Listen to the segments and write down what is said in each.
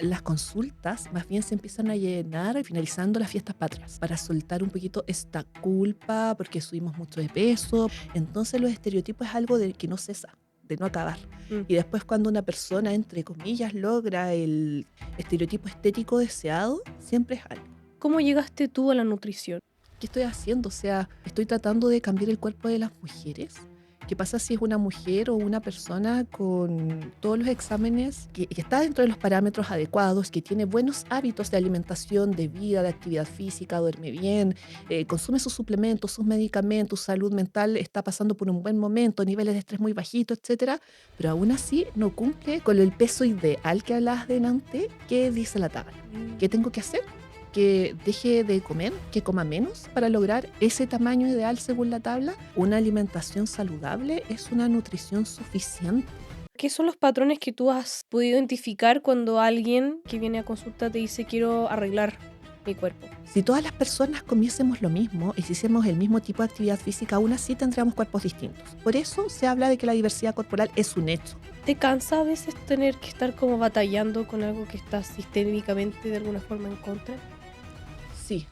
Las consultas más bien se empiezan a llenar finalizando las fiestas patrias, para soltar un poquito esta culpa porque subimos mucho de peso. Entonces los estereotipos es algo de que no cesa, de no acabar. Mm. Y después cuando una persona, entre comillas, logra el estereotipo estético deseado, siempre es algo. ¿Cómo llegaste tú a la nutrición? ¿Qué estoy haciendo? O sea, estoy tratando de cambiar el cuerpo de las mujeres. ¿Qué pasa si es una mujer o una persona con todos los exámenes que está dentro de los parámetros adecuados, que tiene buenos hábitos de alimentación, de vida, de actividad física, duerme bien, consume sus suplementos, sus medicamentos, salud mental, está pasando por un buen momento, niveles de estrés muy bajitos, etcétera, pero aún así no cumple con el peso ideal que hablabas delante? ¿Qué dice la tabla? Mm. ¿Qué tengo que hacer? Que deje de comer, que coma menos para lograr ese tamaño ideal según la tabla. Una alimentación saludable es una nutrición suficiente. ¿Qué son los patrones que tú has podido identificar cuando alguien que viene a consulta te dice quiero arreglar mi cuerpo? Si todas las personas comiésemos lo mismo y si hiciésemos el mismo tipo de actividad física, aún así tendríamos cuerpos distintos. Por eso se habla de que la diversidad corporal es un hecho. ¿Te cansa a veces tener que estar como batallando con algo que está sistémicamente de alguna forma en contra? Sí.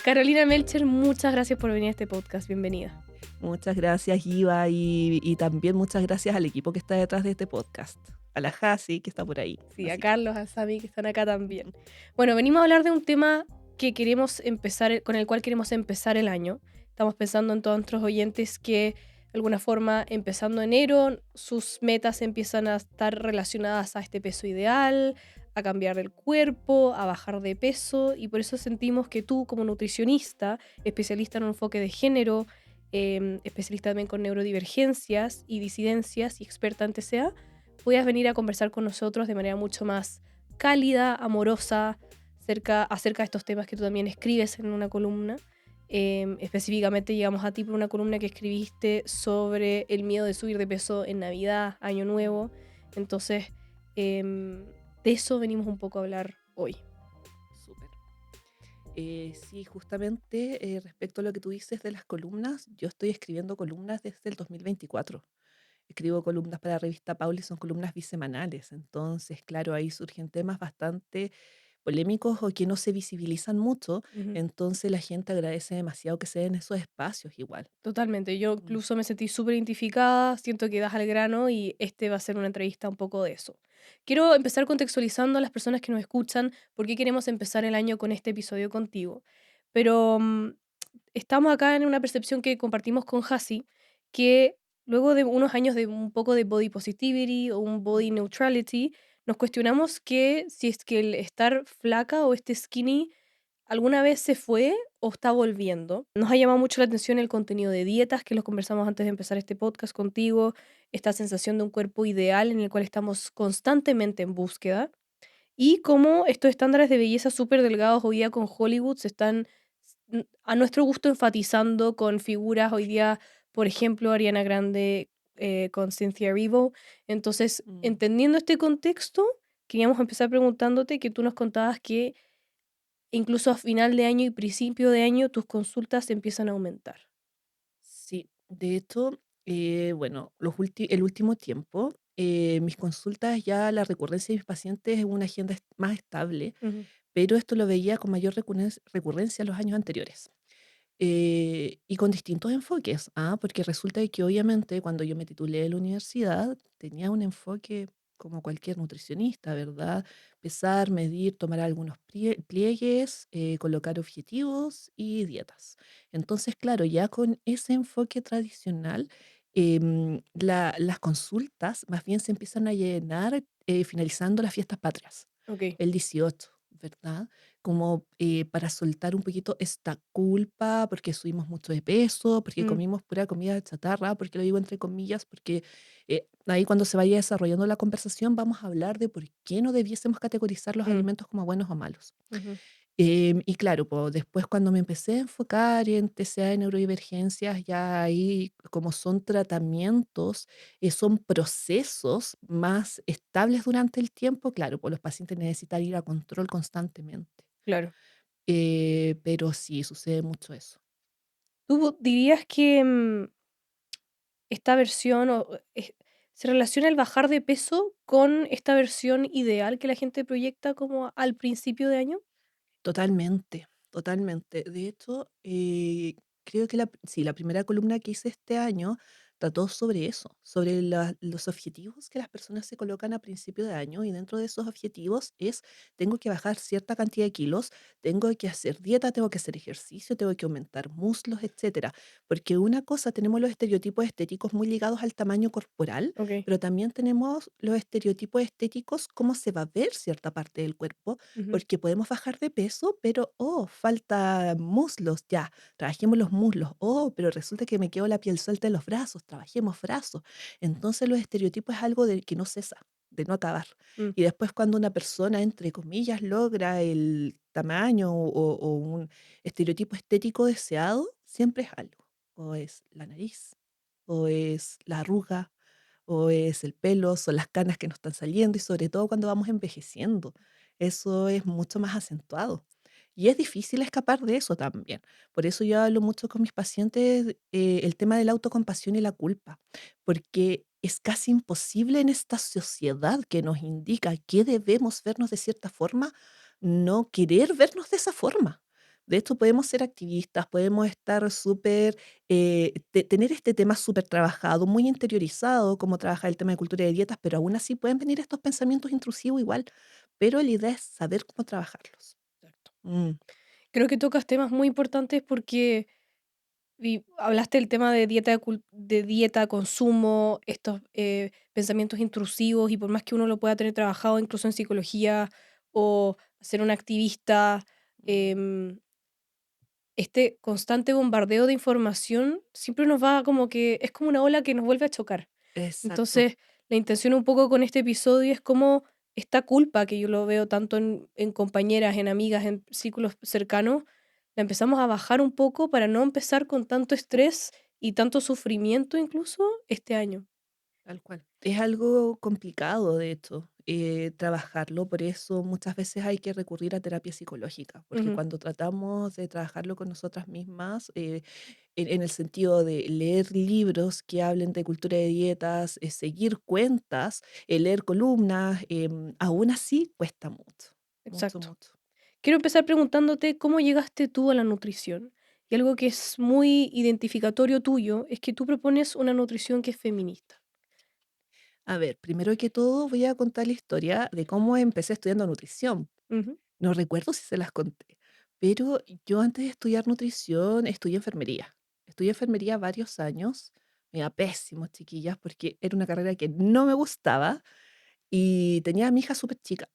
Carolina Melcher, muchas gracias por venir a este podcast. Bienvenida. Muchas gracias, Iva, y también muchas gracias al equipo que está detrás de este podcast. A la Hasi, que está por ahí. Sí, a Así que, Carlos, a Sami, que están acá también. Bueno, venimos a hablar de un tema que queremos empezar, con el cual queremos empezar el año. Estamos pensando en todos nuestros oyentes que, de alguna forma, empezando enero, sus metas empiezan a estar relacionadas a este peso ideal, a cambiar el cuerpo, a bajar de peso, y por eso sentimos que tú, como nutricionista, especialista en un enfoque de género, especialista también con neurodivergencias y disidencias y experta en TCA, puedas venir a conversar con nosotros de manera mucho más cálida, amorosa, acerca de estos temas que tú también escribes en una columna. Específicamente llegamos a ti por una columna que escribiste sobre el miedo de subir de peso en Navidad, Año Nuevo. Entonces, de eso venimos un poco a hablar hoy. súper. Sí, justamente respecto a lo que tú dices de las columnas, yo estoy escribiendo columnas desde el 2024. Escribo columnas para la revista Paula y son columnas bisemanales. Entonces, claro, ahí surgen temas bastante polémicos o que no se visibilizan mucho. Ujú. Entonces, la gente agradece demasiado que se den esos espacios igual. Totalmente, yo Mm. incluso me sentí súper identificada, siento que das al grano y este va a ser una entrevista un poco de eso. Quiero empezar contextualizando a las personas que nos escuchan por qué queremos empezar el año con este episodio contigo. Pero estamos acá en una percepción que compartimos con Hasi, que luego de unos años de un poco de body positivity o un body neutrality, nos cuestionamos que si es que el estar flaca o este skinny ¿alguna vez se fue o está volviendo? Nos ha llamado mucho la atención el contenido de dietas, que lo conversamos antes de empezar este podcast contigo, esta sensación de un cuerpo ideal en el cual estamos constantemente en búsqueda, y cómo estos estándares de belleza súper delgados hoy día con Hollywood se están, a nuestro gusto, enfatizando con figuras hoy día, por ejemplo, Ariana Grande con Cynthia Erivo. Entonces, Mm. entendiendo este contexto, queríamos empezar preguntándote que tú nos contabas que incluso a final de año y principio de año, tus consultas empiezan a aumentar. Sí, de hecho, bueno, el último tiempo, mis consultas ya la recurrencia de mis pacientes es una agenda más estable, Ujú. pero esto lo veía con mayor recurrencia en los años anteriores. Y con distintos enfoques, porque resulta de que obviamente cuando yo me titulé de la universidad tenía un enfoque como cualquier nutricionista, ¿verdad? Pesar, medir, tomar algunos pliegues, colocar objetivos y dietas. Entonces, claro, ya con ese enfoque tradicional, las consultas más bien se empiezan a llenar finalizando las fiestas patrias Okey. el 18, ¿verdad? Como, para soltar un poquito esta culpa, porque subimos mucho de peso, porque Mm. comimos pura comida chatarra, porque lo digo entre comillas, porque, ahí cuando se vaya desarrollando la conversación vamos a hablar de por qué no debiésemos categorizar los Mm. alimentos como buenos o malos. Ujú. Y claro, po, después cuando me empecé a enfocar en TCA de neurodivergencias, ya ahí como son tratamientos, son procesos más estables durante el tiempo, claro, pues los pacientes necesitan ir a control constantemente. Claro. Pero sí, sucede mucho eso. ¿Tú dirías que, esta versión se relaciona el bajar de peso con esta versión ideal que la gente proyecta como al principio de año? Totalmente, totalmente. De hecho, creo que sí, la primera columna que hice este año trató sobre eso, sobre los objetivos que las personas se colocan a principio de año y dentro de esos objetivos es, tengo que bajar cierta cantidad de kilos, tengo que hacer dieta, tengo que hacer ejercicio, tengo que aumentar muslos, etcétera. Porque una cosa, tenemos los estereotipos estéticos muy ligados al tamaño corporal, Okey. pero también tenemos los estereotipos estéticos, cómo se va a ver cierta parte del cuerpo Ujú, porque podemos bajar de peso, pero, oh, falta muslos, ya, trabajemos los muslos. Oh, pero resulta que me quedó la piel suelta en los brazos, trabajemos brazos. Entonces los estereotipos es algo de que no cesa, de no acabar. mm, Y después cuando una persona, entre comillas, logra el tamaño o un estereotipo estético deseado, siempre es algo. O es la nariz, o es la arruga, o es el pelo, son las canas que nos están saliendo y sobre todo cuando vamos envejeciendo. Eso es mucho más acentuado. Y es difícil escapar de eso también. Por eso yo hablo mucho con mis pacientes el tema de la autocompasión y la culpa, porque es casi imposible en esta sociedad que nos indica que debemos vernos de cierta forma, no querer vernos de esa forma. De hecho, podemos ser activistas, podemos estar súper tener este tema súper trabajado, muy interiorizado, como trabajar el tema de cultura de dietas, pero aún así pueden venir estos pensamientos intrusivos igual, pero la idea es saber cómo trabajarlos. exacto. Mm, Creo que tocas temas muy importantes porque hablaste del tema de dieta, consumo, estos, pensamientos intrusivos, y por más que uno lo pueda tener trabajado incluso en psicología o ser un activista, mm, em, este constante bombardeo de información siempre nos va como que es como una ola que nos vuelve a chocar. exacto, Entonces, la intención un poco con este episodio es como esta culpa que yo lo veo tanto en compañeras, en amigas, en círculos cercanos, la empezamos a bajar un poco para no empezar con tanto estrés y tanto sufrimiento incluso este año. tal cual. Es algo complicado, de hecho, trabajarlo, por eso muchas veces hay que recurrir a terapia psicológica, porque Ujú, cuando tratamos de trabajarlo con nosotras mismas, en el sentido de leer libros que hablen de cultura de dietas, seguir cuentas, leer columnas, aún así cuesta mucho, mucho, exacto. mucho. Quiero empezar preguntándote cómo llegaste tú a la nutrición. Y algo que es muy identificatorio tuyo es que tú propones una nutrición que es feminista. A ver, primero que todo voy a contar la historia de cómo empecé estudiando nutrición. Ujú, No recuerdo si se las conté, pero yo antes de estudiar nutrición estudié enfermería. Estudié enfermería varios años, me iba pésimo, chiquillas, porque era una carrera que no me gustaba y tenía a mi hija súper chica.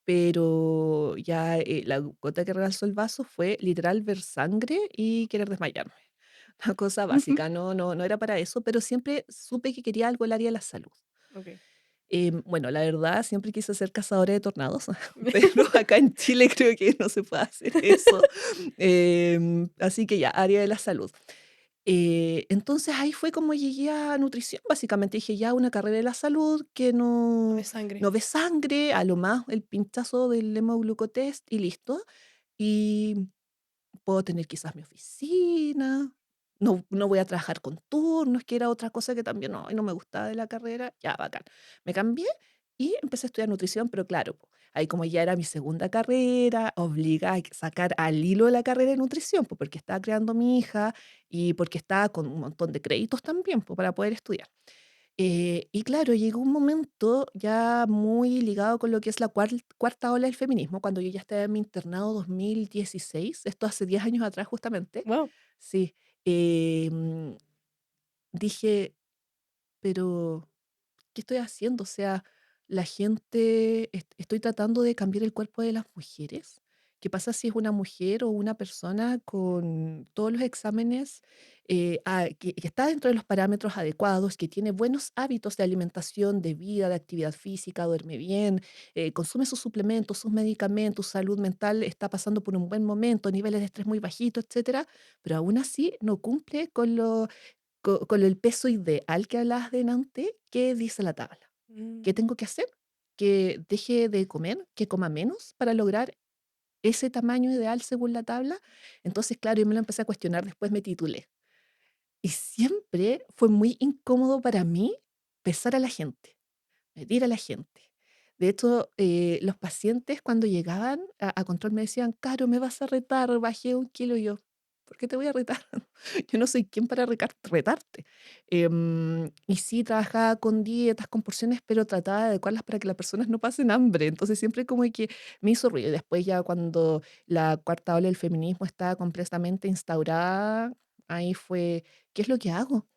Pero ya, la gota que rebasó el vaso fue literal ver sangre y querer desmayarme. Una cosa ujú, básica, no era para eso, pero siempre supe que quería algo el área de la salud. okey. Bueno, la verdad, siempre quise ser cazadora de tornados, pero acá en Chile creo que no se puede hacer eso. Así que ya, área de la salud. Entonces ahí fue como llegué a nutrición, básicamente dije, ya una carrera de la salud que No de no, sangre. no ve sangre, a lo más el pinchazo del hemoglucotest y listo. Y puedo tener quizás mi oficina, no voy a trabajar con turnos, que era otra cosa que también no me gustaba de la carrera, ya, bacán. Me cambié y empecé a estudiar nutrición, pero claro, po, ahí como ya era mi segunda carrera, obliga a sacar al hilo de la carrera de nutrición, po, porque estaba creando mi hija y porque estaba con un montón de créditos también, po, para poder estudiar. Y claro, llegó un momento ya muy ligado con lo que es la cuarta ola del feminismo, cuando yo ya estaba en mi internado 2016, esto hace 10 años atrás justamente. Wow. Sí, em, dije, pero ¿qué estoy haciendo? O sea, la gente, estoy tratando de cambiar el cuerpo de las mujeres. ¿Qué pasa si es una mujer o una persona con todos los exámenes, que está dentro de los parámetros adecuados, que tiene buenos hábitos de alimentación, de vida, de actividad física, duerme bien, consume sus suplementos, sus medicamentos, salud mental, está pasando por un buen momento, niveles de estrés muy bajitos, etcétera, pero aún así no cumple con con el peso ideal que hablabas delante, ¿qué dice la tabla? ¿Qué Mm, tengo que hacer? ¿Que deje de comer? ¿Que coma menos para lograr? ese tamaño ideal según la tabla. Entonces, claro, yo me lo empecé a cuestionar, después me titulé. Y siempre fue muy incómodo para mí pesar a la gente, medir a la gente. De hecho, los pacientes cuando llegaban a control me decían: "Caro, me vas a retar, bajé 1 kilo". Y yo: "¿Por qué te voy a retar? Yo no soy quien para retarte". Y sí, trabajaba con dietas, con porciones, pero trataba de adecuarlas para que las personas no pasen hambre. Entonces, siempre como que me hizo ruido. Y después ya cuando la cuarta ola del feminismo estaba completamente instaurada, ahí fue: ¿qué es lo que hago?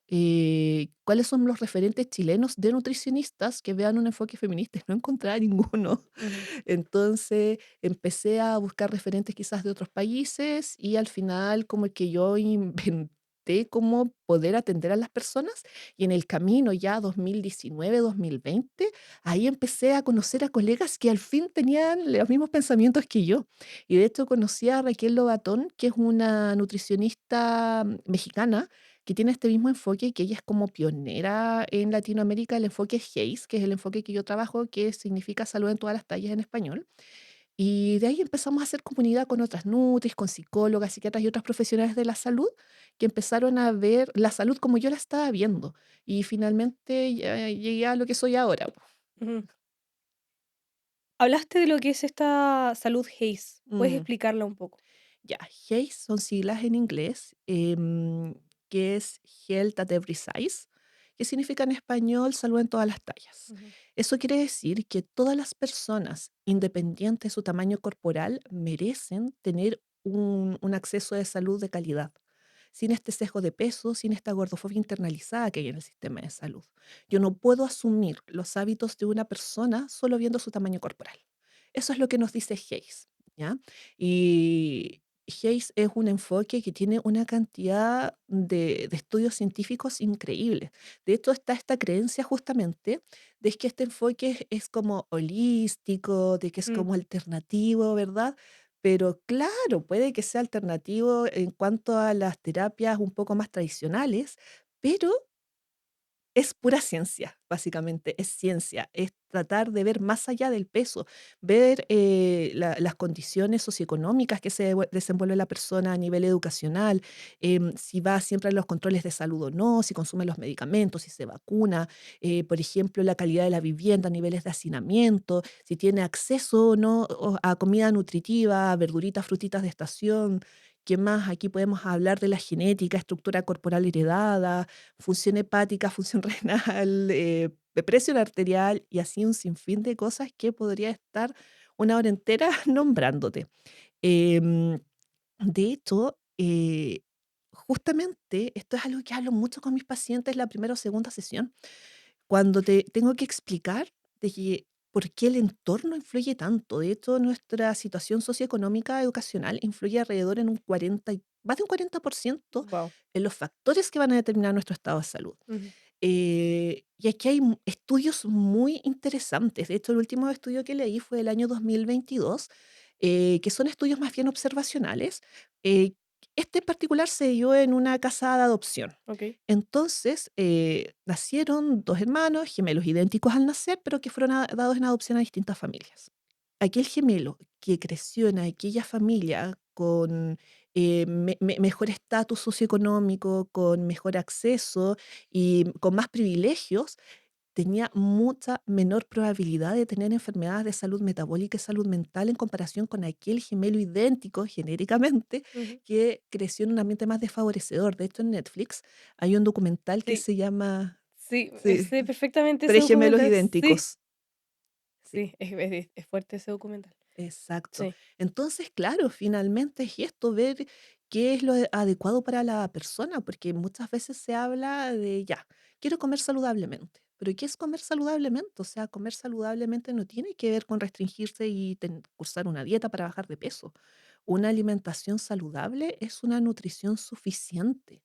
¿Cuáles son los referentes chilenos de nutricionistas que vean un enfoque feminista? Y no encontraba ninguno. Ujú, Entonces empecé a buscar referentes quizás de otros países y al final como que yo inventé cómo poder atender a las personas y en el camino ya 2019, 2020, ahí empecé a conocer a colegas que al fin tenían los mismos pensamientos que yo. Y de hecho conocí a Raquel Lobatón, que es una nutricionista mexicana que tiene este mismo enfoque y que ella es como pionera en Latinoamérica, el enfoque HACE, que es el enfoque que yo trabajo, que significa salud en todas las tallas en español. Y de ahí empezamos a hacer comunidad con otras nutris, con psicólogas, psiquiatras y otras profesionales de la salud que empezaron a ver la salud como yo la estaba viendo. Y finalmente ya llegué a lo que soy ahora. ujú. Hablaste de lo que es esta salud Haze, ¿puedes Mm. explicarla un poco? Ya, HACE son siglas en inglés, que es Health at Every Size, que significa en español salud en todas las tallas. Ujú, Eso quiere decir que todas las personas, independiente de su tamaño corporal, merecen tener un acceso de salud de calidad, sin este sesgo de peso, sin esta gordofobia internalizada que hay en el sistema de salud. Yo no puedo asumir los hábitos de una persona solo viendo su tamaño corporal. Eso es lo que nos dice HACE, ¿ya? Y Hayes es un enfoque que tiene una cantidad de estudios científicos increíbles. De hecho, está esta creencia justamente de que este enfoque es como holístico, de que es mm, como alternativo, ¿verdad? Pero claro, puede que sea alternativo en cuanto a las terapias un poco más tradicionales, pero es pura ciencia, básicamente, es ciencia, es tratar de ver más allá del peso, ver las condiciones socioeconómicas que se desenvuelve la persona a nivel educacional, si va siempre a los controles de salud o no, si consume los medicamentos, si se vacuna, por ejemplo, la calidad de la vivienda, niveles de hacinamiento, si tiene acceso o no a comida nutritiva, a verduritas, frutitas de estación. ¿Qué más? Aquí podemos hablar de la genética, estructura corporal heredada, función hepática, función renal, presión arterial y así un sinfín de cosas que podría estar una hora entera nombrándote. Em, de hecho, justamente esto es algo que hablo mucho con mis pacientes la primera o segunda sesión, cuando te tengo que explicar de que por qué el entorno influye tanto. De hecho, nuestra situación socioeconómica educacional influye alrededor en un 40 más de un 40% guau, en los factores que van a determinar nuestro estado de salud. ujú, Y aquí hay estudios muy interesantes. De hecho, el último estudio que leí fue del año 2022, que son estudios más bien observacionales. Eh, este en particular se dio en una casa de adopción. okey, Entonces, nacieron dos hermanos, gemelos idénticos al nacer, pero que fueron dados en adopción a distintas familias. Aquel gemelo que creció en aquella familia con mejor estatus socioeconómico, con mejor acceso y con más privilegios, tenía mucha menor probabilidad de tener enfermedades de salud metabólica y salud mental en comparación con aquel gemelo idéntico genéricamente ujú. que creció en un ambiente más desfavorecedor. De hecho, en Netflix hay un documental que Sí, se llama, sí, sí, sé perfectamente ese Tres gemelos documental, sí, idénticos. Sí. sí, es fuerte ese documental. Exacto. Sí, Entonces, claro, finalmente es esto, ver qué es lo adecuado para la persona, porque muchas veces se habla de, ya, quiero comer saludablemente, pero ¿qué es comer saludablemente? O sea, comer saludablemente no tiene que ver con restringirse y cursar una dieta para bajar de peso. Una alimentación saludable es una nutrición suficiente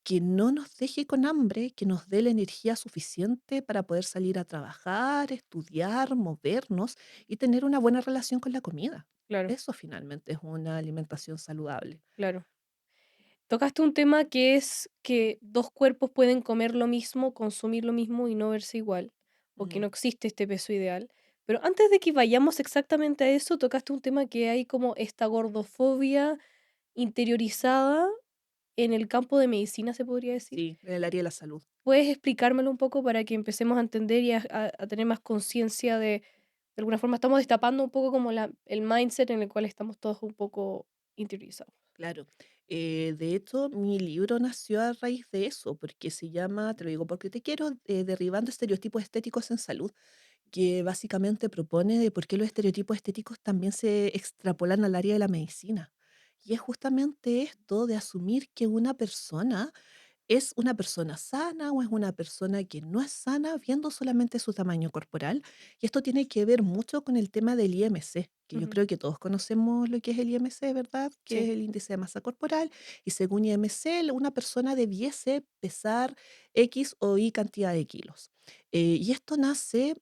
que no nos deje con hambre, que nos dé la energía suficiente para poder salir a trabajar, estudiar, movernos y tener una buena relación con la comida. claro, Eso finalmente es una alimentación saludable. claro. Tocaste un tema que es que 2 cuerpos pueden comer lo mismo, consumir lo mismo y no verse igual, o que Mm, no existe este peso ideal, Pero antes de que vayamos exactamente a eso, tocaste un tema que hay como esta gordofobia interiorizada en el campo de medicina, ¿se podría decir? Sí, en el área de la salud. ¿Puedes explicármelo un poco para que empecemos a entender y a tener más conciencia de alguna forma estamos destapando un poco como el mindset en el cual estamos todos un poco interiorizados? Claro. De hecho, mi libro nació a raíz de eso, porque se llama, te lo digo porque te quiero, Derribando estereotipos estéticos en salud, que básicamente propone de por qué los estereotipos estéticos también se extrapolan al área de la medicina. Y es justamente esto de asumir que una persona ¿es una persona sana o es una persona que no es sana viendo solamente su tamaño corporal? Y esto tiene que ver mucho con el tema del IMC, que yo Ujú. creo que todos conocemos lo que es el IMC, ¿verdad? Que es Sí, el índice de masa corporal. Y según IMC, una persona debiese pesar X o Y cantidad de kilos. Y esto nace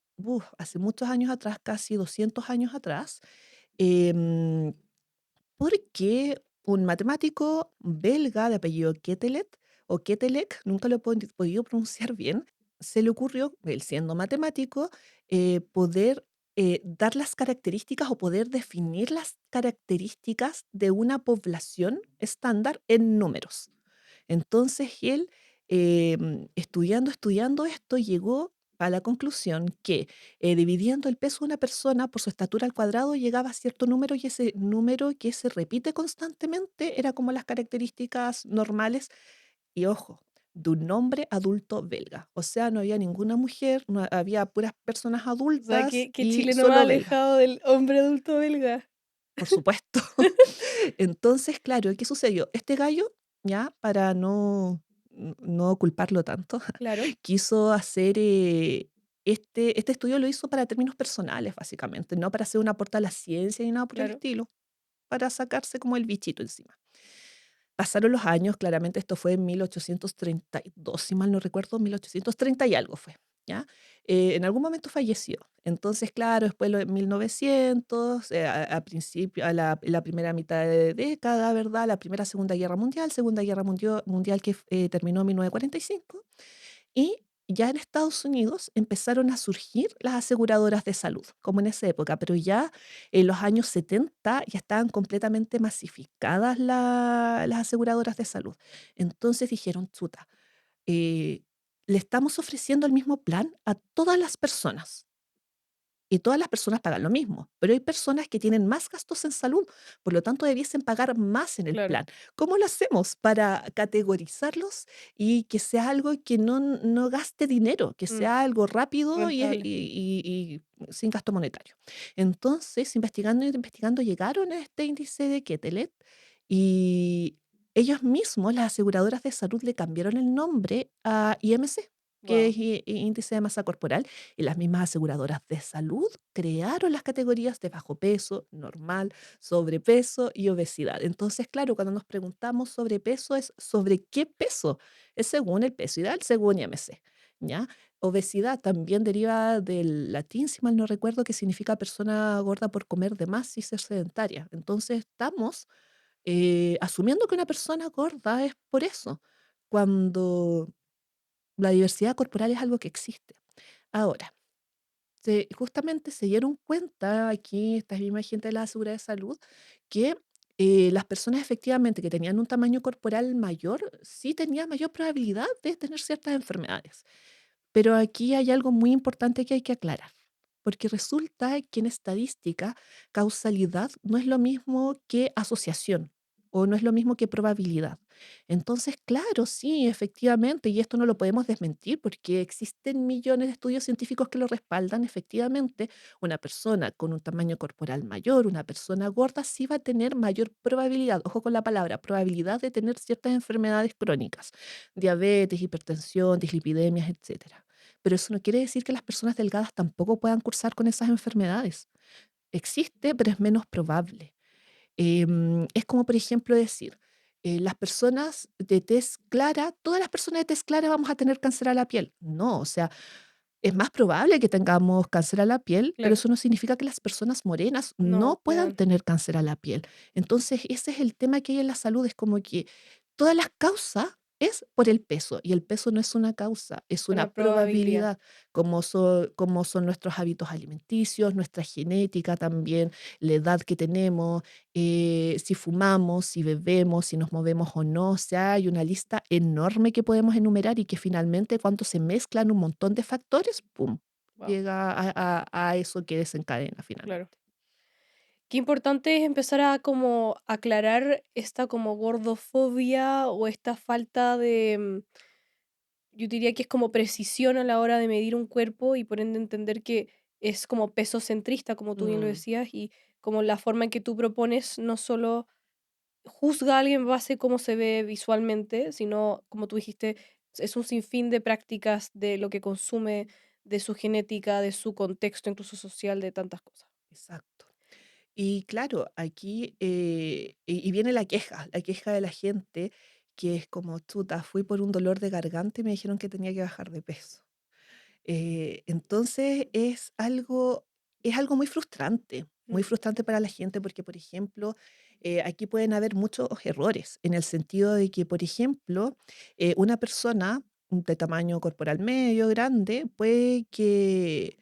hace muchos años atrás, casi 200 años atrás. em, Porque un matemático belga de apellido Quetelet, o Quetelec, nunca lo he podido pronunciar bien, se le ocurrió, él siendo matemático, poder dar las características o poder definir las características de una población estándar en números. Entonces él, estudiando esto, llegó a la conclusión que dividiendo el peso de una persona por su estatura al cuadrado llegaba a cierto número y ese número que se repite constantemente era como las características normales y ojo, de un hombre adulto belga. O sea, no había ninguna mujer, no había puras personas o sea, adultas que y Chile no va solo belgas, alejado del hombre adulto belga. por supuesto. Entonces, claro, ¿qué sucedió? Este gallo, ya, para no culparlo tanto, Claro, quiso hacer, este estudio lo hizo para términos personales, básicamente, no para hacer un aporte a la ciencia ni nada por el claro, estilo, para sacarse como el bichito encima. Pasaron los años, claramente esto fue en 1832, si mal no recuerdo, 1830 y algo fue, ¿ya? En algún momento falleció. Entonces, claro, después lo de 1900, a principio, la primera mitad de década, ¿verdad? La Primera, Segunda Guerra Mundial que terminó en 1945. Y ya en Estados Unidos empezaron a surgir las aseguradoras de salud, como en esa época, pero ya en los años 70 ya estaban completamente masificadas las aseguradoras de salud. Entonces dijeron, chuta, le estamos ofreciendo el mismo plan a todas las personas. Y todas las personas pagan lo mismo, pero hay personas que tienen más gastos en salud, por lo tanto debiesen pagar más en el claro, plan. ¿Cómo lo hacemos para categorizarlos y que sea algo que no gaste dinero, que mm, sea algo rápido rentable, y sin gasto monetario? Entonces, investigando y investigando, llegaron a este índice de Quetelet y ellos mismos, las aseguradoras de salud, le cambiaron el nombre a IMC, que guau. es índice de masa corporal, y las mismas aseguradoras de salud crearon las categorías de bajo peso, normal, sobrepeso y obesidad. Entonces, claro, cuando nos preguntamos sobre peso, es sobre qué peso. Es según el peso ideal, según IMC. ¿Ya? Obesidad también deriva del latín, si mal no recuerdo, que significa persona gorda por comer de más y ser sedentaria. Entonces, estamos asumiendo que una persona gorda es por eso, cuando la diversidad corporal es algo que existe. Ahora, justamente se dieron cuenta aquí, esta misma gente de la Seguridad de Salud, que las personas efectivamente que tenían un tamaño corporal mayor, sí tenían mayor probabilidad de tener ciertas enfermedades. Pero aquí hay algo muy importante que hay que aclarar, porque resulta que en estadística causalidad no es lo mismo que asociación o no es lo mismo que probabilidad. Entonces, claro, sí, efectivamente, y esto no lo podemos desmentir porque existen millones de estudios científicos que lo respaldan, efectivamente, una persona con un tamaño corporal mayor, una persona gorda, sí va a tener mayor probabilidad, ojo con la palabra, probabilidad de tener ciertas enfermedades crónicas, diabetes, hipertensión, dislipidemias, etcétera. Pero eso no quiere decir que las personas delgadas tampoco puedan cursar con esas enfermedades. Existe, pero es menos probable. Es como, por ejemplo, decir, las personas de tez clara, todas las personas de tez clara vamos a tener cáncer a la piel. No, o sea, es más probable que tengamos cáncer a la piel, pero Claro, eso no significa que las personas morenas no no puedan puedan. tener cáncer a la piel. Entonces, ese es el tema que hay en la salud, es como que todas las causas es por el peso, y el peso no es una causa, es Una una probabilidad. probabilidad, como son nuestros hábitos alimenticios, nuestra genética también, la edad que tenemos, si fumamos, si bebemos, si nos movemos o no. O sea, hay una lista enorme que podemos enumerar y que finalmente cuando se mezclan un montón de factores, ¡pum!, Wow, llega a eso que desencadena claro. finalmente. Qué importante es empezar a como aclarar esta como gordofobia o esta falta de, yo diría que es como precisión a la hora de medir un cuerpo y por ende entender que es como peso centrista, como tú bien lo Mm, decías, y como la forma en que tú propones no solo juzga a alguien en base a cómo se ve visualmente, sino, como tú dijiste, es un sinfín de prácticas de lo que consume, de su genética, de su contexto, incluso social, de tantas cosas. exacto. Y claro, aquí, y viene la queja de la gente, que es como: "Chuta, fui por un dolor de garganta y me dijeron que tenía que bajar de peso". Entonces es algo muy Mm, frustrante para la gente porque, por ejemplo, aquí pueden haber muchos errores, en el sentido de que, por ejemplo, una persona de tamaño corporal medio, grande, puede que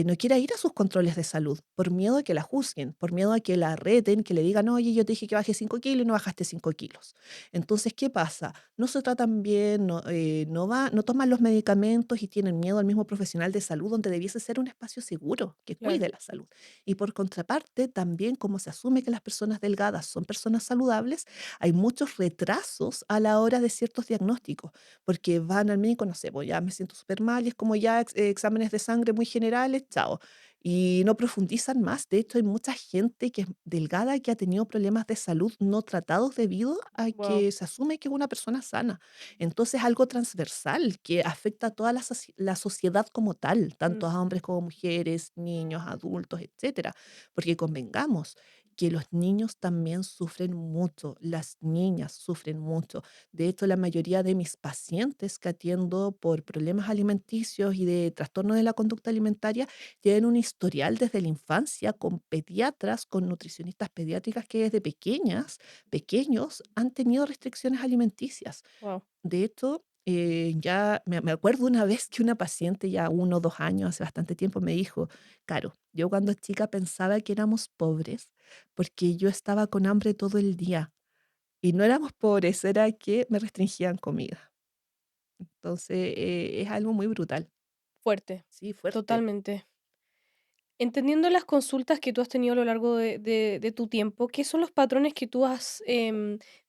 no quiera ir a sus controles de salud por miedo a que la juzguen, por miedo a que la reten, que le digan: "Oye, yo te dije que bajes 5 kilos y no bajaste 5 kilos". Entonces, ¿qué pasa? No se tratan bien, no toman los medicamentos y tienen miedo al mismo profesional de salud, donde debiese ser un espacio seguro que claro. cuide la salud. Y por contraparte, también como se asume que las personas delgadas son personas saludables, hay muchos retrasos a la hora de ciertos diagnósticos, porque van al médico, no sé, pues ya me siento súper mal y es como ya exámenes de sangre muy generales, chao. Y no profundizan más. De hecho, hay mucha gente que es delgada que ha tenido problemas de salud no tratados debido a Wow. que se asume que es una persona sana. Entonces, algo transversal que afecta a toda la sociedad como tal, tanto a hombres como mujeres, niños, adultos, etcétera. Porque convengamos que los niños también sufren mucho, las niñas sufren mucho. De hecho, la mayoría de mis pacientes que atiendo por problemas alimenticios y de trastorno de la conducta alimentaria tienen un historial desde la infancia con pediatras, con nutricionistas pediátricas que desde pequeños han tenido restricciones alimenticias. Wow. De hecho, ya me acuerdo una vez que una paciente, ya 1 o 2 años, hace bastante tiempo, me dijo: "Caro, yo cuando chica pensaba que éramos pobres porque yo estaba con hambre todo el día, y no éramos pobres, era que me restringían comida". Entonces, es algo muy brutal. Fuerte, Sí, fuerte. totalmente. Entendiendo las consultas que tú has tenido a lo largo de tu tiempo, ¿qué son los patrones que tú has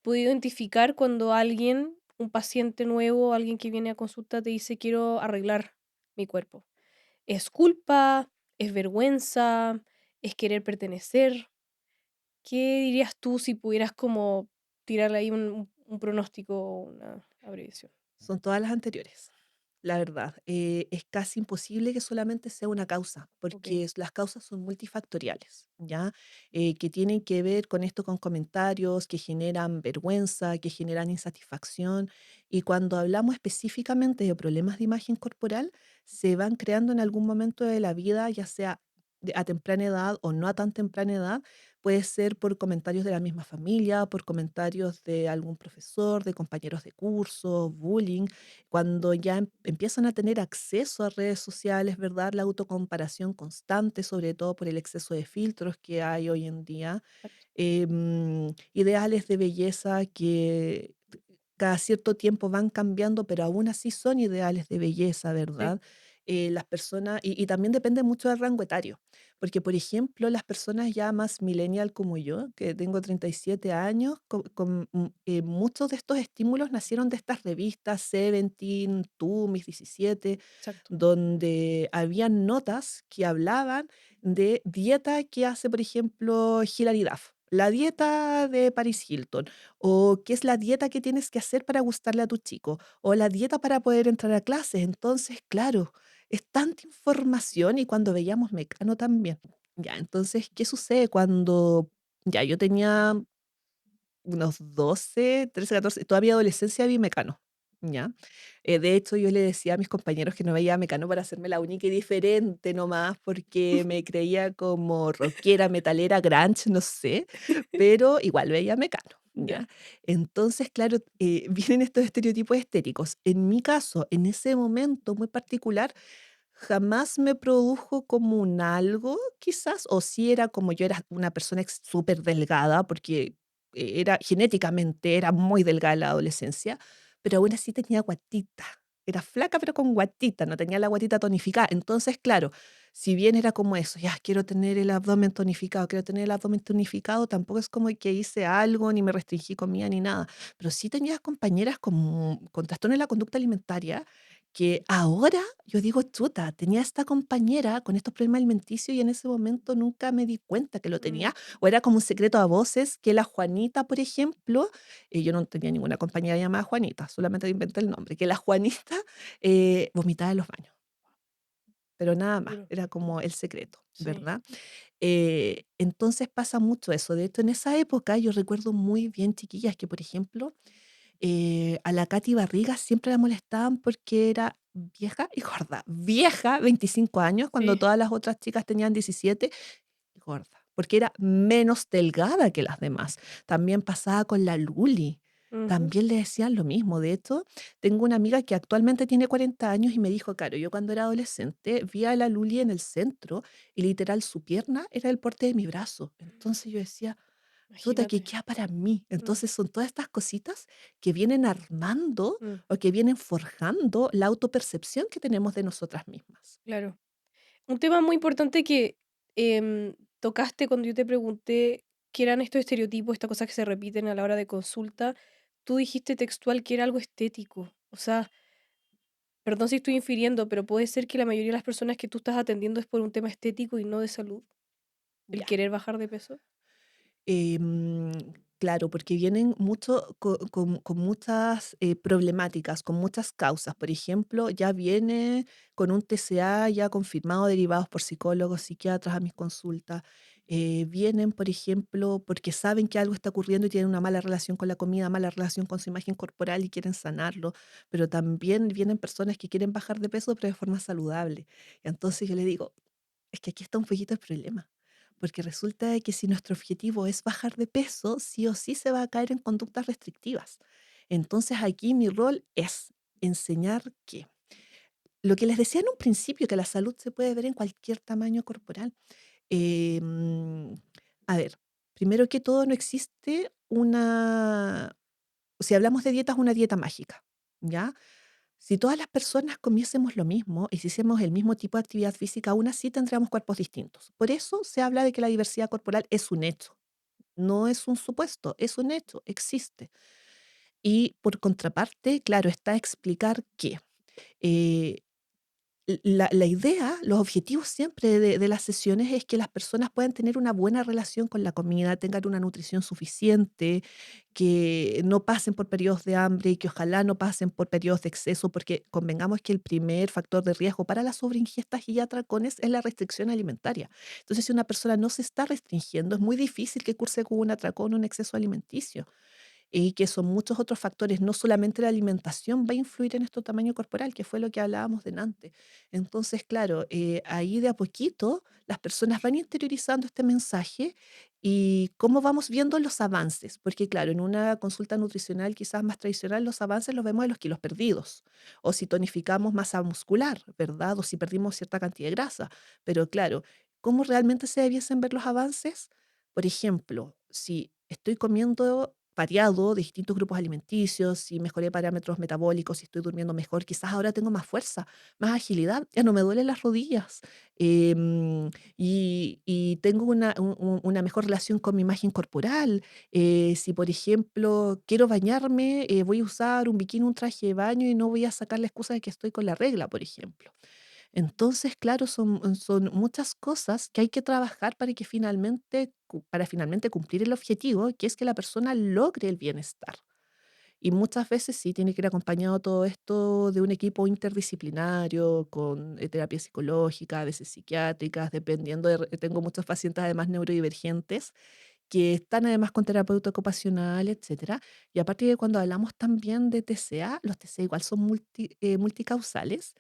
podido identificar cuando alguien, un paciente nuevo, alguien que viene a consulta, te dice quiero arreglar mi cuerpo? ¿Es culpa? ¿Es vergüenza? ¿Es querer pertenecer? ¿Qué dirías tú si pudieras como tirarle ahí un pronóstico o una abreviación? Son todas las anteriores, la verdad. Es casi imposible que solamente sea una causa, Ok, porque las causas son multifactoriales, ¿ya? Que tienen que ver con esto, con comentarios que generan vergüenza, que generan insatisfacción. Y cuando hablamos específicamente de problemas de imagen corporal, se van creando en algún momento de la vida, ya sea a temprana edad o no a tan temprana edad. Puede ser por comentarios de la misma familia, por comentarios de algún profesor, de compañeros de curso, bullying, cuando ya empiezan a tener acceso a redes sociales, ¿verdad? La autocomparación constante, sobre todo por el exceso de filtros que hay hoy en día, exacto. ideales de belleza que cada cierto tiempo van cambiando, pero aún así son ideales de belleza, Sí, ¿verdad? Las personas, y también depende mucho del rango etario, porque por ejemplo, las personas ya más millennial como yo, que tengo 37 años, muchos de estos estímulos nacieron de estas revistas, Seventeen, Tú, Mis 17, exacto. donde habían notas que hablaban de dieta que hace, por ejemplo, Hilary Duff, la dieta de Paris Hilton, o qué es la dieta que tienes que hacer para gustarle a tu chico, o la dieta para poder entrar a clases. Entonces, claro, es tanta información, y cuando veíamos Mecano también. Ya, entonces, ¿qué sucede cuando ya yo tenía unos 12, 13, 14, todavía adolescencia, vi Mecano, ¿ya? De hecho, yo le decía a mis compañeros que no veía Mecano para hacerme la única y diferente nomás, porque me creía como rockera, metalera, grunge, no sé, pero igual veía Mecano. Ya. ¿ya? Entonces, claro, vienen estos estereotipos estéticos. En mi caso, en ese momento muy particular, jamás me produjo como un algo, quizás, o si era como yo era una persona súper delgada, porque era genéticamente, era muy delgada en la adolescencia, pero aún así tenía guatita. Era flaca, pero con guatita, no tenía la guatita tonificada. Entonces, claro, si bien era como eso, ya quiero tener el abdomen tonificado, quiero tener el abdomen tonificado, tampoco es como que hice algo, ni me restringí comida, ni nada. Pero sí tenía compañeras con trastorno de la conducta alimentaria que ahora yo digo, chuta, tenía esta compañera con estos problemas alimenticios y en ese momento nunca me di cuenta que lo Mm, tenía, o era como un secreto a voces que la Juanita, por ejemplo, yo no tenía ninguna compañera llamada Juanita, solamente inventé el nombre, que la Juanita vomitaba en los baños, pero nada más, duro. era como el secreto, Sí. ¿verdad? Entonces pasa mucho eso. De hecho, en esa época yo recuerdo muy bien, chiquillas, que por ejemplo, a la Katy Barriga siempre la molestaban porque era vieja y gorda. Vieja, 25 años, cuando Sí. todas las otras chicas tenían 17, y gorda, porque era menos delgada que las demás. También pasaba con la Luli. Ujú. También le decían lo mismo. De hecho, tengo una amiga que actualmente tiene 40 años y me dijo, claro, yo cuando era adolescente vi a la Luli en el centro y literal su pierna era el porte de mi brazo. Entonces yo decía, chuta, que Imagínate. queda para mí. Mm, Entonces son todas estas cositas que vienen armando mm, o que vienen forjando la autopercepción que tenemos de nosotras mismas. claro. Un tema muy importante que, tocaste cuando yo te pregunté qué eran estos estereotipos, estas cosas que se repiten a la hora de consulta, tú dijiste textual que era algo estético. O sea, perdón si estoy infiriendo, pero puede ser que la mayoría de las personas que tú estás atendiendo es por un tema estético y no de salud, el Ya. querer bajar de peso. Em, claro, porque vienen mucho con muchas problemáticas, con muchas causas. Por ejemplo, ya viene con un TCA ya confirmado, derivados por psicólogos, psiquiatras a mis consultas. Vienen, por ejemplo, porque saben que algo está ocurriendo y tienen una mala relación con la comida, mala relación con su imagen corporal y quieren sanarlo. Pero también vienen personas que quieren bajar de peso, pero de forma saludable. Entonces yo le digo, es que aquí está un poquito el problema, porque resulta de que si nuestro objetivo es bajar de peso, sí o sí se va a caer en conductas restrictivas. Entonces aquí mi rol es enseñar que lo que les decía en un principio, que la salud se puede ver en cualquier tamaño corporal. Em, a ver, primero que todo no existe si hablamos de dietas, una dieta mágica, ¿ya? Si todas las personas comiésemos lo mismo y si hiciésemos el mismo tipo de actividad física, aún así tendríamos cuerpos distintos. Por eso se habla de que la diversidad corporal es un hecho, no es un supuesto, es un hecho, existe. Y por contraparte, claro, está explicar que eh, la idea, los objetivos siempre de las sesiones es que las personas puedan tener una buena relación con la comida, tengan una nutrición suficiente, que no pasen por periodos de hambre y que ojalá no pasen por periodos de exceso, porque convengamos que el primer factor de riesgo para las sobreingestas y atracones es la restricción alimentaria. Entonces, si una persona no se está restringiendo, es muy difícil que curse con un atracón o un exceso alimenticio y que son muchos otros factores, no solamente la alimentación va a influir en nuestro tamaño corporal, que fue lo que hablábamos delante. Entonces, claro, ahí de a poquito las personas van interiorizando este mensaje y cómo vamos viendo los avances, porque claro, en una consulta nutricional quizás más tradicional los avances los vemos en los kilos perdidos, o si tonificamos masa muscular, ¿verdad? O si perdimos cierta cantidad de grasa, pero claro, ¿cómo realmente se debiesen ver los avances? Por ejemplo, si estoy comiendo variado de distintos grupos alimenticios, si mejoré parámetros metabólicos, si estoy durmiendo mejor, quizás ahora tengo más fuerza, más agilidad, ya no me duelen las rodillas, y tengo una mejor relación con mi imagen corporal. Si, por ejemplo, quiero bañarme, voy a usar un bikini, un traje de baño y no voy a sacar la excusa de que estoy con la regla, por ejemplo. Entonces, claro, son muchas cosas que hay que trabajar para que para finalmente cumplir el objetivo, que es que la persona logre el bienestar. Y muchas veces sí tiene que ir acompañado todo esto de un equipo interdisciplinario, con terapia psicológica, a veces psiquiátricas, dependiendo tengo muchos pacientes además neurodivergentes que están además con terapeuta ocupacional, etcétera. Y aparte de cuando hablamos también de TCA, los TCA igual son multicausales,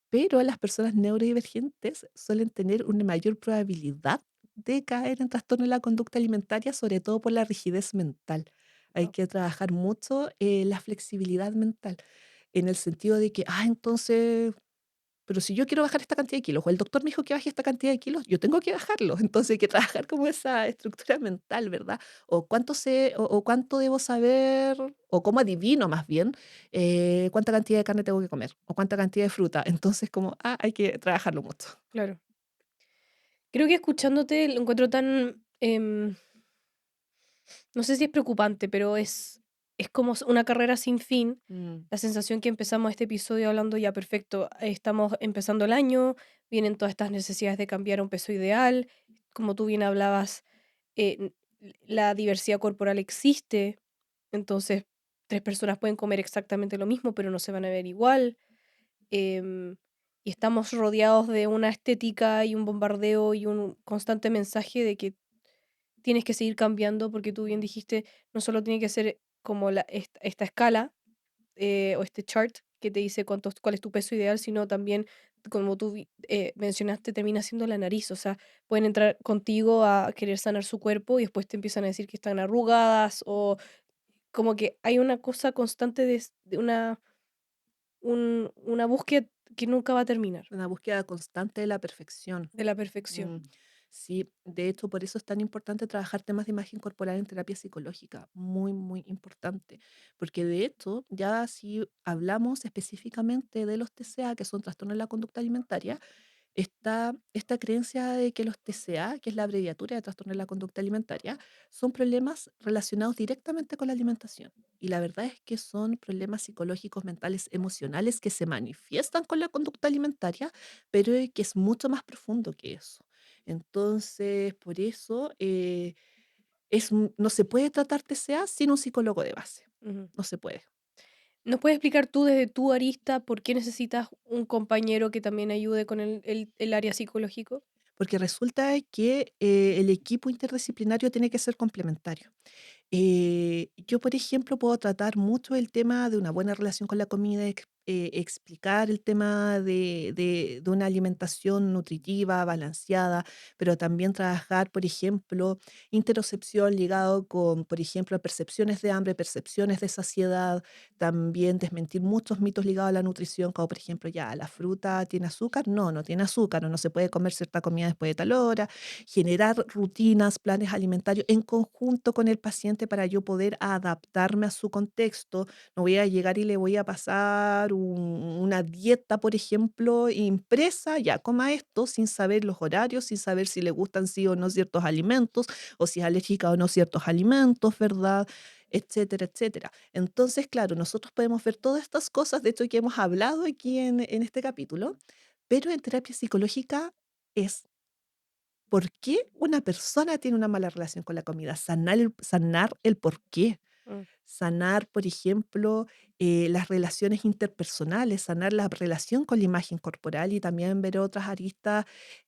pero las personas neurodivergentes suelen tener una mayor probabilidad de caer en trastorno de la conducta alimentaria, sobre todo por la rigidez mental. Hay Guau, que trabajar mucho, la flexibilidad mental, en el sentido de que, entonces, pero si yo quiero bajar esta cantidad de kilos, o el doctor me dijo que baje esta cantidad de kilos, yo tengo que bajarlo. Entonces hay que trabajar como esa estructura mental, ¿verdad? O cuánto sé, o cuánto debo saber, o cómo adivino más bien, cuánta cantidad de carne tengo que comer, o cuánta cantidad de fruta. Entonces, como, hay que trabajarlo mucho. claro. Creo que escuchándote lo encuentro tan, no sé si es preocupante, pero es como una carrera sin fin. Mm, La sensación que empezamos este episodio hablando ya perfecto, estamos empezando el año, vienen todas estas necesidades de cambiar a un peso ideal, como tú bien hablabas, la diversidad corporal existe, entonces 3 personas pueden comer exactamente lo mismo, pero no se van a ver igual. em, y estamos rodeados de una estética y un bombardeo y un constante mensaje de que tienes que seguir cambiando, porque tú bien dijiste, no solo tiene que ser como esta escala, o este chart que te dice cuál es tu peso ideal, sino también, como tú mencionaste, termina siendo la nariz. O sea, pueden entrar contigo a querer sanar su cuerpo y después te empiezan a decir que están arrugadas o como que hay una cosa constante de una búsqueda que nunca va a terminar una búsqueda constante de la perfección. de la perfección. Mm, sí, de hecho, por eso es tan importante trabajar temas de imagen corporal en terapia psicológica, muy, muy importante, porque de hecho, ya si hablamos específicamente de los TCA, que son trastornos de la conducta alimentaria, está esta creencia de que los TCA, que es la abreviatura de trastorno de la conducta alimentaria, son problemas relacionados directamente con la alimentación. Y la verdad es que son problemas psicológicos, mentales, emocionales que se manifiestan con la conducta alimentaria, pero que es mucho más profundo que eso. Entonces, por eso no se puede tratar TCA sin un psicólogo de base. Ujú. No se puede. ¿Nos puedes explicar tú desde tu arista por qué necesitas un compañero que también ayude con el área psicológico? Porque resulta que el equipo interdisciplinario tiene que ser complementario. Yo, por ejemplo, puedo tratar mucho el tema de una buena relación con la comida, explicar el tema de una alimentación nutritiva, balanceada, pero también trabajar, por ejemplo, interocepción ligado con, por ejemplo, percepciones de hambre, percepciones de saciedad, también desmentir muchos mitos ligados a la nutrición, como por ejemplo, ya, la fruta tiene azúcar, no, no tiene azúcar, o no se puede comer cierta comida después de tal hora, generar rutinas, planes alimentarios en conjunto con el paciente para yo poder adaptarme a su contexto. No voy a llegar y le voy a pasar una dieta, por ejemplo, impresa, ya coma esto, sin saber los horarios, sin saber si le gustan sí o no ciertos alimentos, o si es alérgica o no ciertos alimentos, ¿verdad? Etcétera, etcétera. Entonces, claro, nosotros podemos ver todas estas cosas, de hecho, que hemos hablado aquí en este capítulo, pero en terapia psicológica es ¿por qué una persona tiene una mala relación con la comida? Sanar el por qué. Mm, Sanar, por ejemplo, las relaciones interpersonales, sanar la relación con la imagen corporal y también ver otras aristas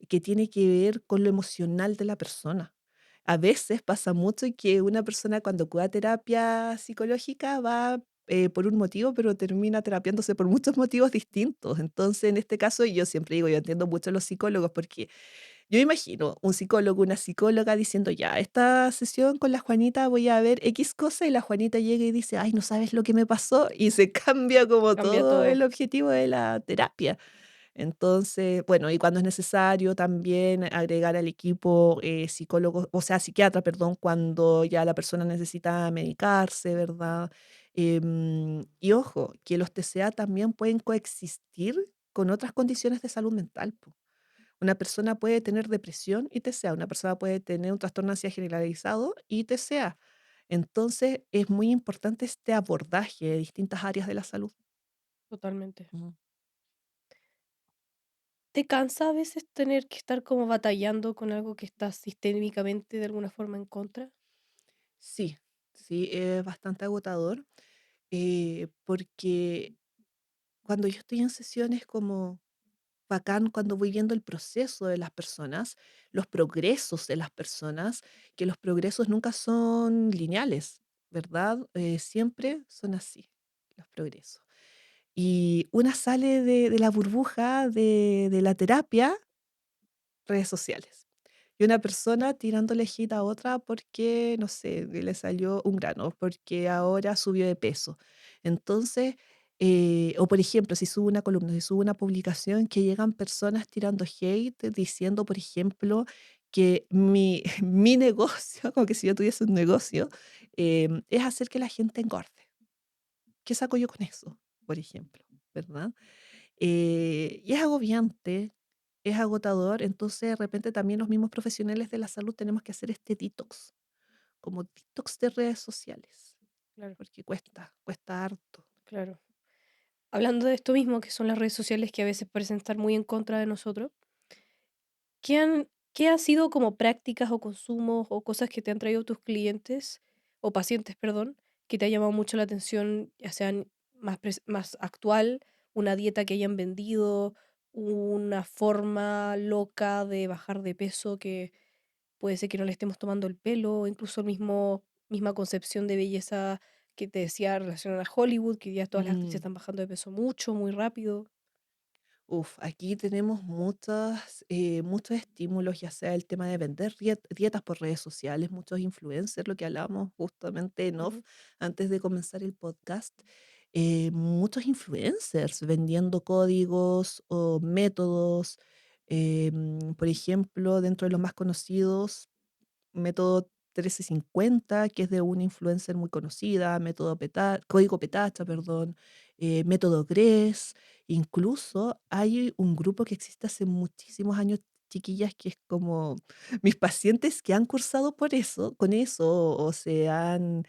que tiene que ver con lo emocional de la persona. A veces pasa mucho que una persona cuando acude a terapia psicológica va por un motivo, pero termina terapiándose por muchos motivos distintos. Entonces, en este caso, yo siempre digo, yo entiendo mucho a los psicólogos porque yo imagino un psicólogo, una psicóloga diciendo, ya, esta sesión con la Juanita voy a ver X cosa y la Juanita llega y dice, ay, no sabes lo que me pasó y se cambia como cambia todo todo. el objetivo de la terapia. Entonces, bueno, y cuando es necesario también agregar al equipo psicólogos, o sea, psiquiatra, perdón, cuando ya la persona necesita medicarse, ¿verdad? Y ojo, que los TCA también pueden coexistir con otras condiciones de salud mental, po. Una persona puede tener depresión y TCA, una persona puede tener un trastorno de ansiedad generalizado y TCA. Entonces, es muy importante este abordaje de distintas áreas de la salud. Totalmente. Ujú. ¿Te cansa a veces tener que estar como batallando con algo que está sistémicamente de alguna forma en contra? Sí, sí, es bastante agotador, porque cuando yo estoy en sesiones como bacán, cuando voy viendo el proceso de las personas, los progresos de las personas, que los progresos nunca son lineales, ¿verdad? Siempre son así, los progresos. Y una sale de la burbuja de la terapia, redes sociales. Y una persona tirándole hate a otra porque, no sé, le salió un grano, porque ahora subió de peso. Entonces, o por ejemplo, si subo una columna, si subo una publicación, que llegan personas tirando hate, diciendo, por ejemplo, que mi, mi negocio, como que si yo tuviese un negocio, es hacer que la gente engorde. ¿Qué saco yo con eso? Por ejemplo, ¿verdad? Y es agobiante, es agotador, entonces de repente también los mismos profesionales de la salud tenemos que hacer este detox, como detox de redes sociales, Claro, porque cuesta, cuesta harto. claro. Hablando de esto mismo, que son las redes sociales que a veces parecen estar muy en contra de nosotros, qué han sido como prácticas o consumos o cosas que te han traído tus clientes o pacientes, perdón, que te ha llamado mucho la atención, ya sean más actual, una dieta que hayan vendido, una forma loca de bajar de peso que puede ser que no le estemos tomando el pelo, o incluso el misma concepción de belleza que te decía relacionada a Hollywood, que ya todas las actrices Mm. están bajando de peso mucho, muy rápido. Uf, aquí tenemos muchos estímulos, ya sea el tema de vender dietas por redes sociales, muchos influencers, lo que hablábamos justamente en off Ujú, antes de comenzar el podcast, muchos influencers vendiendo códigos o métodos, por ejemplo, dentro de los más conocidos, método 1350, que es de una influencer muy conocida, código Petacha, perdón, método GRES. Incluso hay un grupo que existe hace muchísimos años, chiquillas, que es como mis pacientes que han cursado por eso, con eso, o se han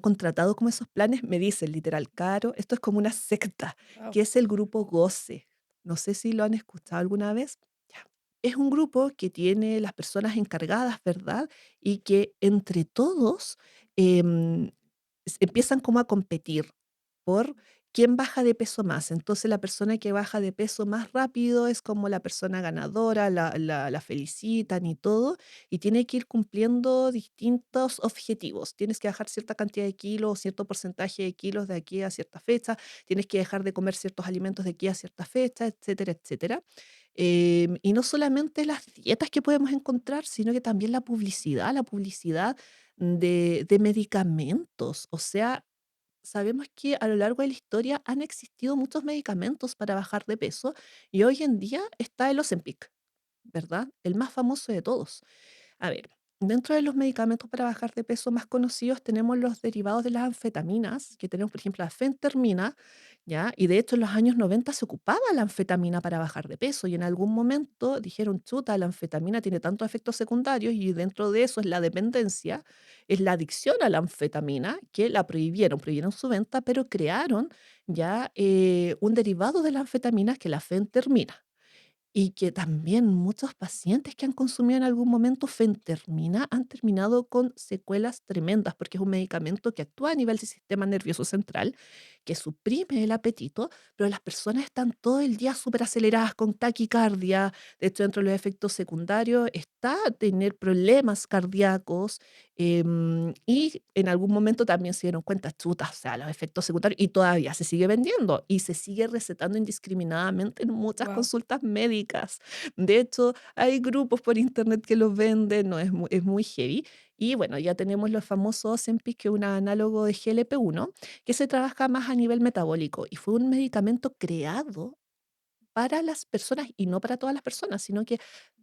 contratado como esos planes, me dicen literal, Caro, esto es como una secta, guau, que es el grupo GOCE. No sé si lo han escuchado alguna vez. Ya. Es un grupo que tiene las personas encargadas, ¿verdad? Y que entre todos em, empiezan como a competir por quién baja de peso más. Entonces la persona que baja de peso más rápido es como la persona ganadora, la felicitan y todo, y tiene que ir cumpliendo distintos objetivos. Tienes que bajar cierta cantidad de kilos, cierto porcentaje de kilos de aquí a cierta fecha, tienes que dejar de comer ciertos alimentos de aquí a cierta fecha, etcétera, etcétera. Y no solamente las dietas que podemos encontrar, sino que también la publicidad de medicamentos. O sea, sabemos que a lo largo de la historia han existido muchos medicamentos para bajar de peso y hoy en día está el Ozempic, ¿verdad? El más famoso de todos. A ver, dentro de los medicamentos para bajar de peso más conocidos tenemos los derivados de las anfetaminas, que tenemos, por ejemplo, la fentermina, ¿ya? Y de hecho en los años 90 se ocupaba la anfetamina para bajar de peso y en algún momento dijeron, chuta, la anfetamina tiene tantos efectos secundarios y dentro de eso es la dependencia, es la adicción a la anfetamina, que la prohibieron su venta, pero crearon ya un derivado de la anfetamina que es la fentermina. Y que también muchos pacientes que han consumido en algún momento fentermina han terminado con secuelas tremendas, porque es un medicamento que actúa a nivel del sistema nervioso central, que suprime el apetito, pero las personas están todo el día súper aceleradas con taquicardia. De hecho, dentro de los efectos secundarios está tener problemas cardíacos, y en algún momento también se dieron cuenta, chuta, o sea, los efectos secundarios, y todavía se sigue vendiendo y se sigue recetando indiscriminadamente en muchas guau, consultas médicas. De hecho, hay grupos por internet que los venden, no, es muy heavy. Y bueno, ya tenemos los famosos Ozempic, que es un análogo de GLP-1, que se trabaja más a nivel metabólico y fue un medicamento creado para las personas y no para todas las personas, sino que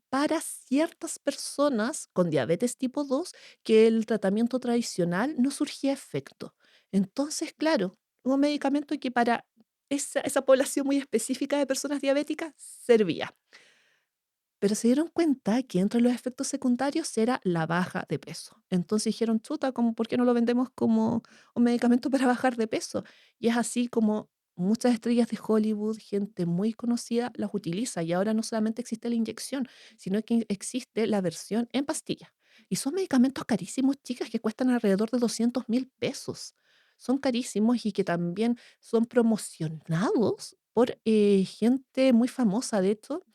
para ciertas personas con diabetes tipo 2 que el tratamiento tradicional no surgía efecto. Entonces, claro, un medicamento que para esa población muy específica de personas diabéticas servía. Pero se dieron cuenta que entre los efectos secundarios era la baja de peso. Entonces dijeron, chuta, ¿cómo, por qué no lo vendemos como un medicamento para bajar de peso? Y es así como muchas estrellas de Hollywood, gente muy conocida, las utiliza. Y ahora no solamente existe la inyección, sino que existe la versión en pastilla. Y son medicamentos carísimos, chicas, que cuestan alrededor de 200.000 pesos. Son carísimos y que también son promocionados por gente muy famosa. De hecho,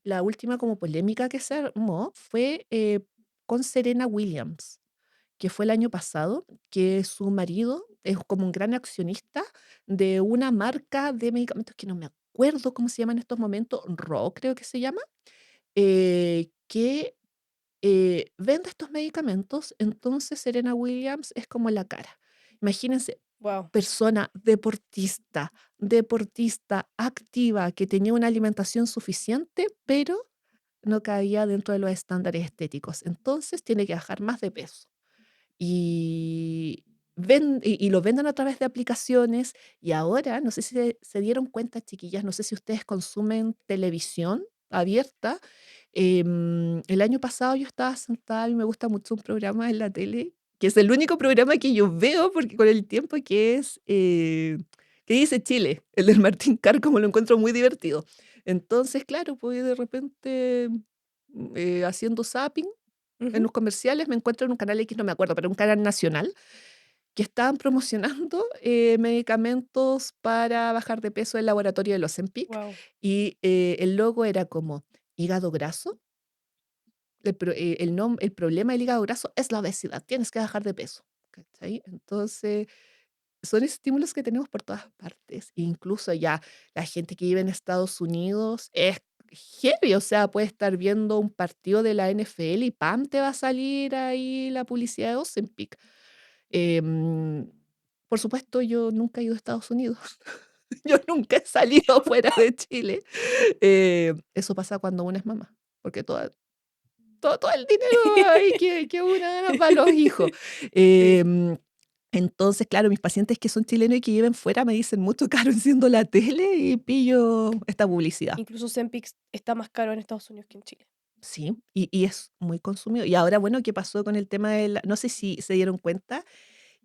la última como polémica que se armó fue, con Serena Williams, que fue el año pasado, que su marido es como un gran accionista de una marca de medicamentos que no me acuerdo cómo se llama en estos momentos, Ro creo que se llama, que vende estos medicamentos, entonces Serena Williams es como la cara. Imagínense, Wow. persona deportista activa que tenía una alimentación suficiente, pero no caía dentro de los estándares estéticos. Entonces tiene que bajar más de peso. Y, y lo venden a través de aplicaciones. Y ahora, no sé si se dieron cuenta, chiquillas, no sé si ustedes consumen televisión abierta. El año pasado yo estaba sentada y me gusta mucho un programa en la tele, que es el único programa que yo veo, porque con el tiempo que es, que dice Chile, el del Martín Cárcamo, lo encuentro muy divertido. Entonces, claro, pues de repente haciendo zapping en Ujú. los comerciales me encuentro en un canal X, no me acuerdo, pero un canal nacional, que estaban promocionando medicamentos para bajar de peso del laboratorio de Ozempic, Wow. y el logo era como hígado graso. El problema del hígado graso es la obesidad, tienes que bajar de peso, ¿cachai? Entonces, son estímulos que tenemos por todas partes. Incluso ya la gente que vive en Estados Unidos es heavy, o sea, puede estar viendo un partido de la NFL y ¡pam! Te va a salir ahí la publicidad de Ozempic. Em, por supuesto, yo nunca he ido a Estados Unidos. Yo nunca he salido fuera de Chile. Eso pasa cuando uno es mamá, porque todo el dinero ahí que una gana para los hijos. Sí. Em, entonces, claro, mis pacientes que son chilenos y que viven fuera me dicen mucho caro enciendo la tele y pillo esta publicidad. Incluso Ozempic está más caro en Estados Unidos que en Chile. Sí, y es muy consumido. Y ahora, bueno, ¿qué pasó con el tema de la no sé si se dieron cuenta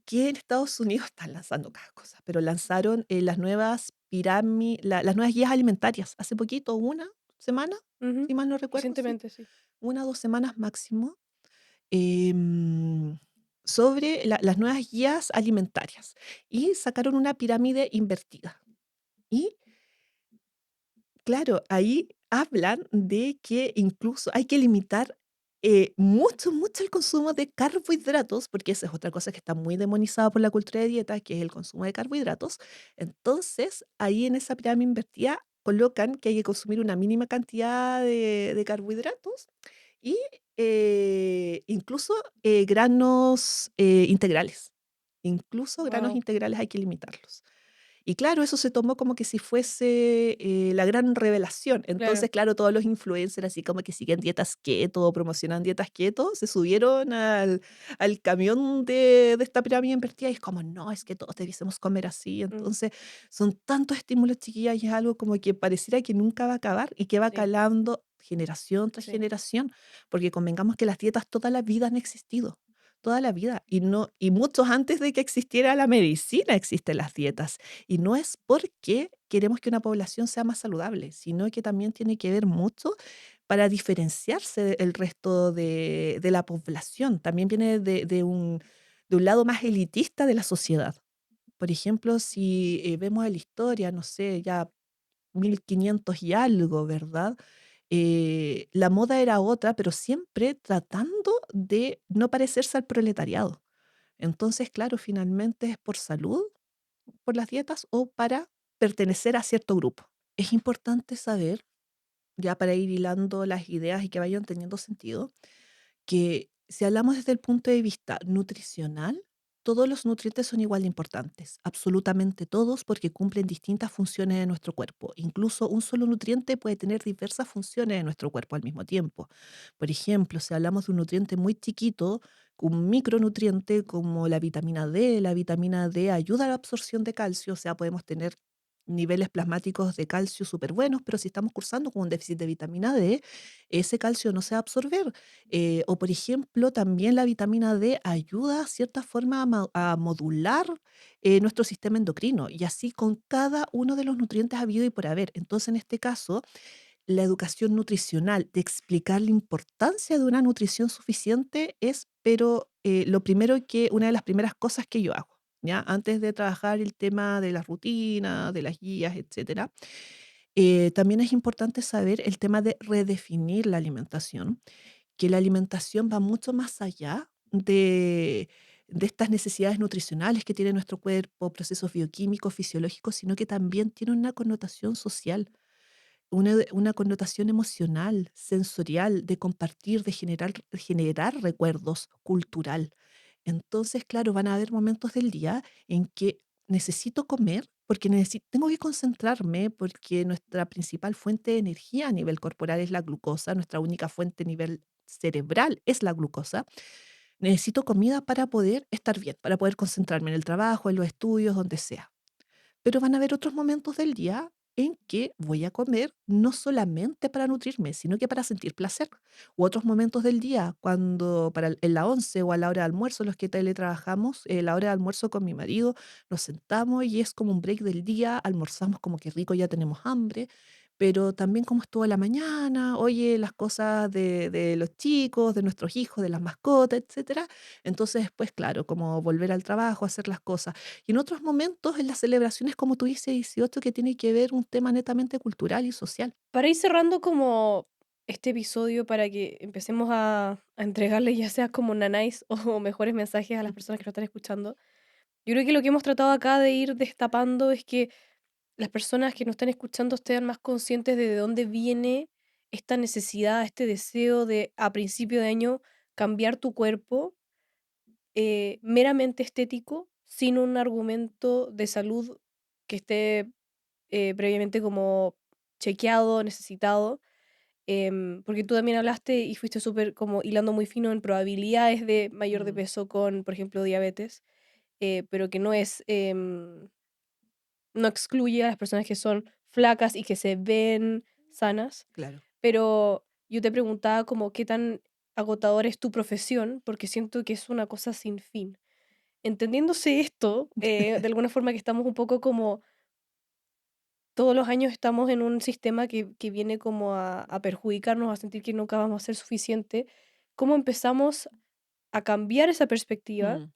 que en Estados Unidos están lanzando cada cosa, pero lanzaron, las nuevas guías alimentarias hace poquito, una semana, Ujú. si mal no recuerdo, sí, Recientemente, sí. 1 o 2 semanas máximo. em, Sobre las nuevas guías alimentarias y sacaron una pirámide invertida. Y claro, ahí hablan de que incluso hay que limitar mucho, mucho el consumo de carbohidratos, porque esa es otra cosa que está muy demonizada por la cultura de dieta, que es el consumo de carbohidratos. Entonces, ahí en esa pirámide invertida colocan que hay que consumir una mínima cantidad de carbohidratos y incluso granos integrales. Incluso granos Wow. integrales hay que limitarlos. Y claro, eso se tomó como que si fuese la gran revelación. Entonces, Claro. claro, todos los influencers, así como que siguen dietas keto o promocionan dietas keto, se subieron al camión de esta pirámide invertida y es como, no, es que todos debiésemos comer así. Mm, Entonces, son tantos estímulos, chiquillas, y es algo como que pareciera que nunca va a acabar y que va sí, calando generación tras sí, generación, porque convengamos que las dietas toda la vida han existido. Toda la vida. Y no, y muchos antes de que existiera la medicina existen las dietas. Y no es porque queremos que una población sea más saludable, sino que también tiene que ver mucho para diferenciarse del resto de la población. También viene de un lado más elitista de la sociedad. Por ejemplo, si vemos en la historia, no sé, ya 1500 y algo, ¿verdad? La moda era otra, pero siempre tratando de no parecerse al proletariado. Entonces, claro, finalmente es por salud, por las dietas o para pertenecer a cierto grupo. Es importante saber, ya para ir hilando las ideas y que vayan teniendo sentido, que si hablamos desde el punto de vista nutricional, todos los nutrientes son igual de importantes, absolutamente todos, porque cumplen distintas funciones de nuestro cuerpo. Incluso un solo nutriente puede tener diversas funciones en nuestro cuerpo al mismo tiempo. Por ejemplo, si hablamos de un nutriente muy chiquito, un micronutriente como la vitamina D ayuda a la absorción de calcio, o sea, podemos tener niveles plasmáticos de calcio súper buenos, pero si estamos cursando con un déficit de vitamina D, ese calcio no se va a absorber. O por ejemplo, también la vitamina D ayuda a cierta forma a modular nuestro sistema endocrino y así con cada uno de los nutrientes habido y por haber. Entonces, en este caso, la educación nutricional, de explicar la importancia de una nutrición suficiente es, pero lo primero que, una de las primeras cosas que yo hago, ¿ya? Antes de trabajar el tema de las rutinas, de las guías, etcétera. También es importante saber el tema de redefinir la alimentación, que la alimentación va mucho más allá de estas necesidades nutricionales que tiene nuestro cuerpo, procesos bioquímicos, fisiológicos, sino que también tiene una connotación social. una connotación emocional, sensorial, de compartir, de generar recuerdos, cultural. Entonces, claro, van a haber momentos del día en que necesito comer porque tengo que concentrarme porque nuestra principal fuente de energía a nivel corporal es la glucosa, nuestra única fuente a nivel cerebral es la glucosa. Necesito comida para poder estar bien, para poder concentrarme en el trabajo, en los estudios, donde sea. Pero van a haber otros momentos del día en que voy a comer no solamente para nutrirme, sino que para sentir placer. U otros momentos del día, cuando en la 11 o a la hora de almuerzo, los que teletrabajamos, la hora de almuerzo con mi marido, nos sentamos y es como un break del día, almorzamos como que rico, ya tenemos hambre, pero también cómo estuvo la mañana, oye, las cosas de los chicos, de nuestros hijos, de las mascotas, etcétera. Entonces, después, claro, como volver al trabajo, hacer las cosas. Y en otros momentos, en las celebraciones, como tú dices, 18, que tiene que ver un tema netamente cultural y social. Para ir cerrando como este episodio, para que empecemos a entregarle ya sea como nanáis o mejores mensajes a las personas que nos están escuchando, yo creo que lo que hemos tratado acá de ir destapando es que las personas que nos están escuchando estén más conscientes de dónde viene esta necesidad, este deseo de a principio de año cambiar tu cuerpo meramente estético, sin un argumento de salud que esté previamente como chequeado, necesitado. Porque tú también hablaste y fuiste súper como hilando muy fino en probabilidades de mayor de Mm, peso con, por ejemplo, diabetes, pero que no es, no excluye a las personas que son flacas y que se ven sanas. claro. Pero yo te preguntaba como qué tan agotadora es tu profesión, porque siento que es una cosa sin fin. Entendiéndose esto, de alguna forma que estamos un poco como todos los años estamos en un sistema que viene como a perjudicarnos, a sentir que nunca vamos a ser suficiente, ¿cómo empezamos a cambiar esa perspectiva Mm,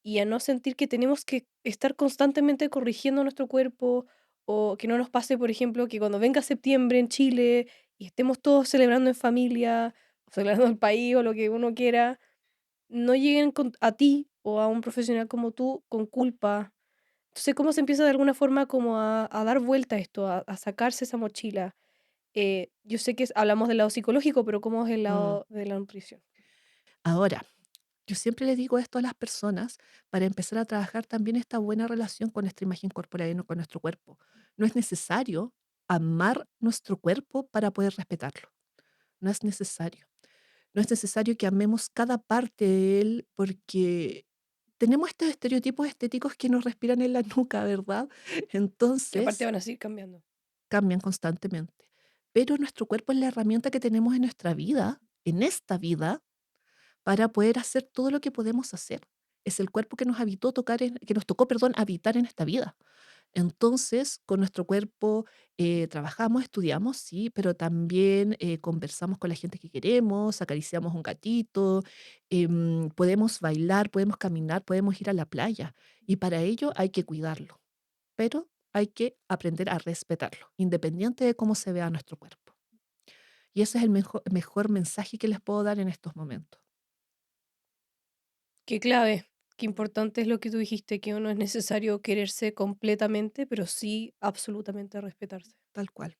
y a no sentir que tenemos que estar constantemente corrigiendo nuestro cuerpo o que no nos pase, por ejemplo, que cuando venga septiembre en Chile y estemos todos celebrando en familia, o celebrando el país o lo que uno quiera, no lleguen a ti o a un profesional como tú con culpa. Entonces, ¿cómo se empieza de alguna forma como a dar vuelta a esto, a sacarse esa mochila? Yo sé que hablamos del lado psicológico, pero ¿cómo es el mm. lado de la nutrición? Ahora, yo siempre le digo esto a las personas para empezar a trabajar también esta buena relación con nuestra imagen corporal y no con nuestro cuerpo. No es necesario amar nuestro cuerpo para poder respetarlo. No es necesario. No es necesario que amemos cada parte de él porque tenemos estos estereotipos estéticos que nos respiran en la nuca, ¿verdad? Que aparte Entonces, van a seguir cambiando. cambian constantemente. Pero nuestro cuerpo es la herramienta que tenemos en nuestra vida, en esta vida, para poder hacer todo lo que podemos hacer. Es el cuerpo que nos habitó que nos tocó, perdón, habitar en esta vida. Entonces, con nuestro cuerpo trabajamos, estudiamos, sí, pero también conversamos con la gente que queremos, acariciamos un gatito, podemos bailar, podemos caminar, podemos ir a la playa. Y para ello hay que cuidarlo, pero hay que aprender a respetarlo, independiente de cómo se vea nuestro cuerpo. Y ese es el mejor mensaje que les puedo dar en estos momentos, Qué clave, qué importante es lo que tú dijiste, que no es necesario quererse completamente, pero sí absolutamente respetarse. tal cual.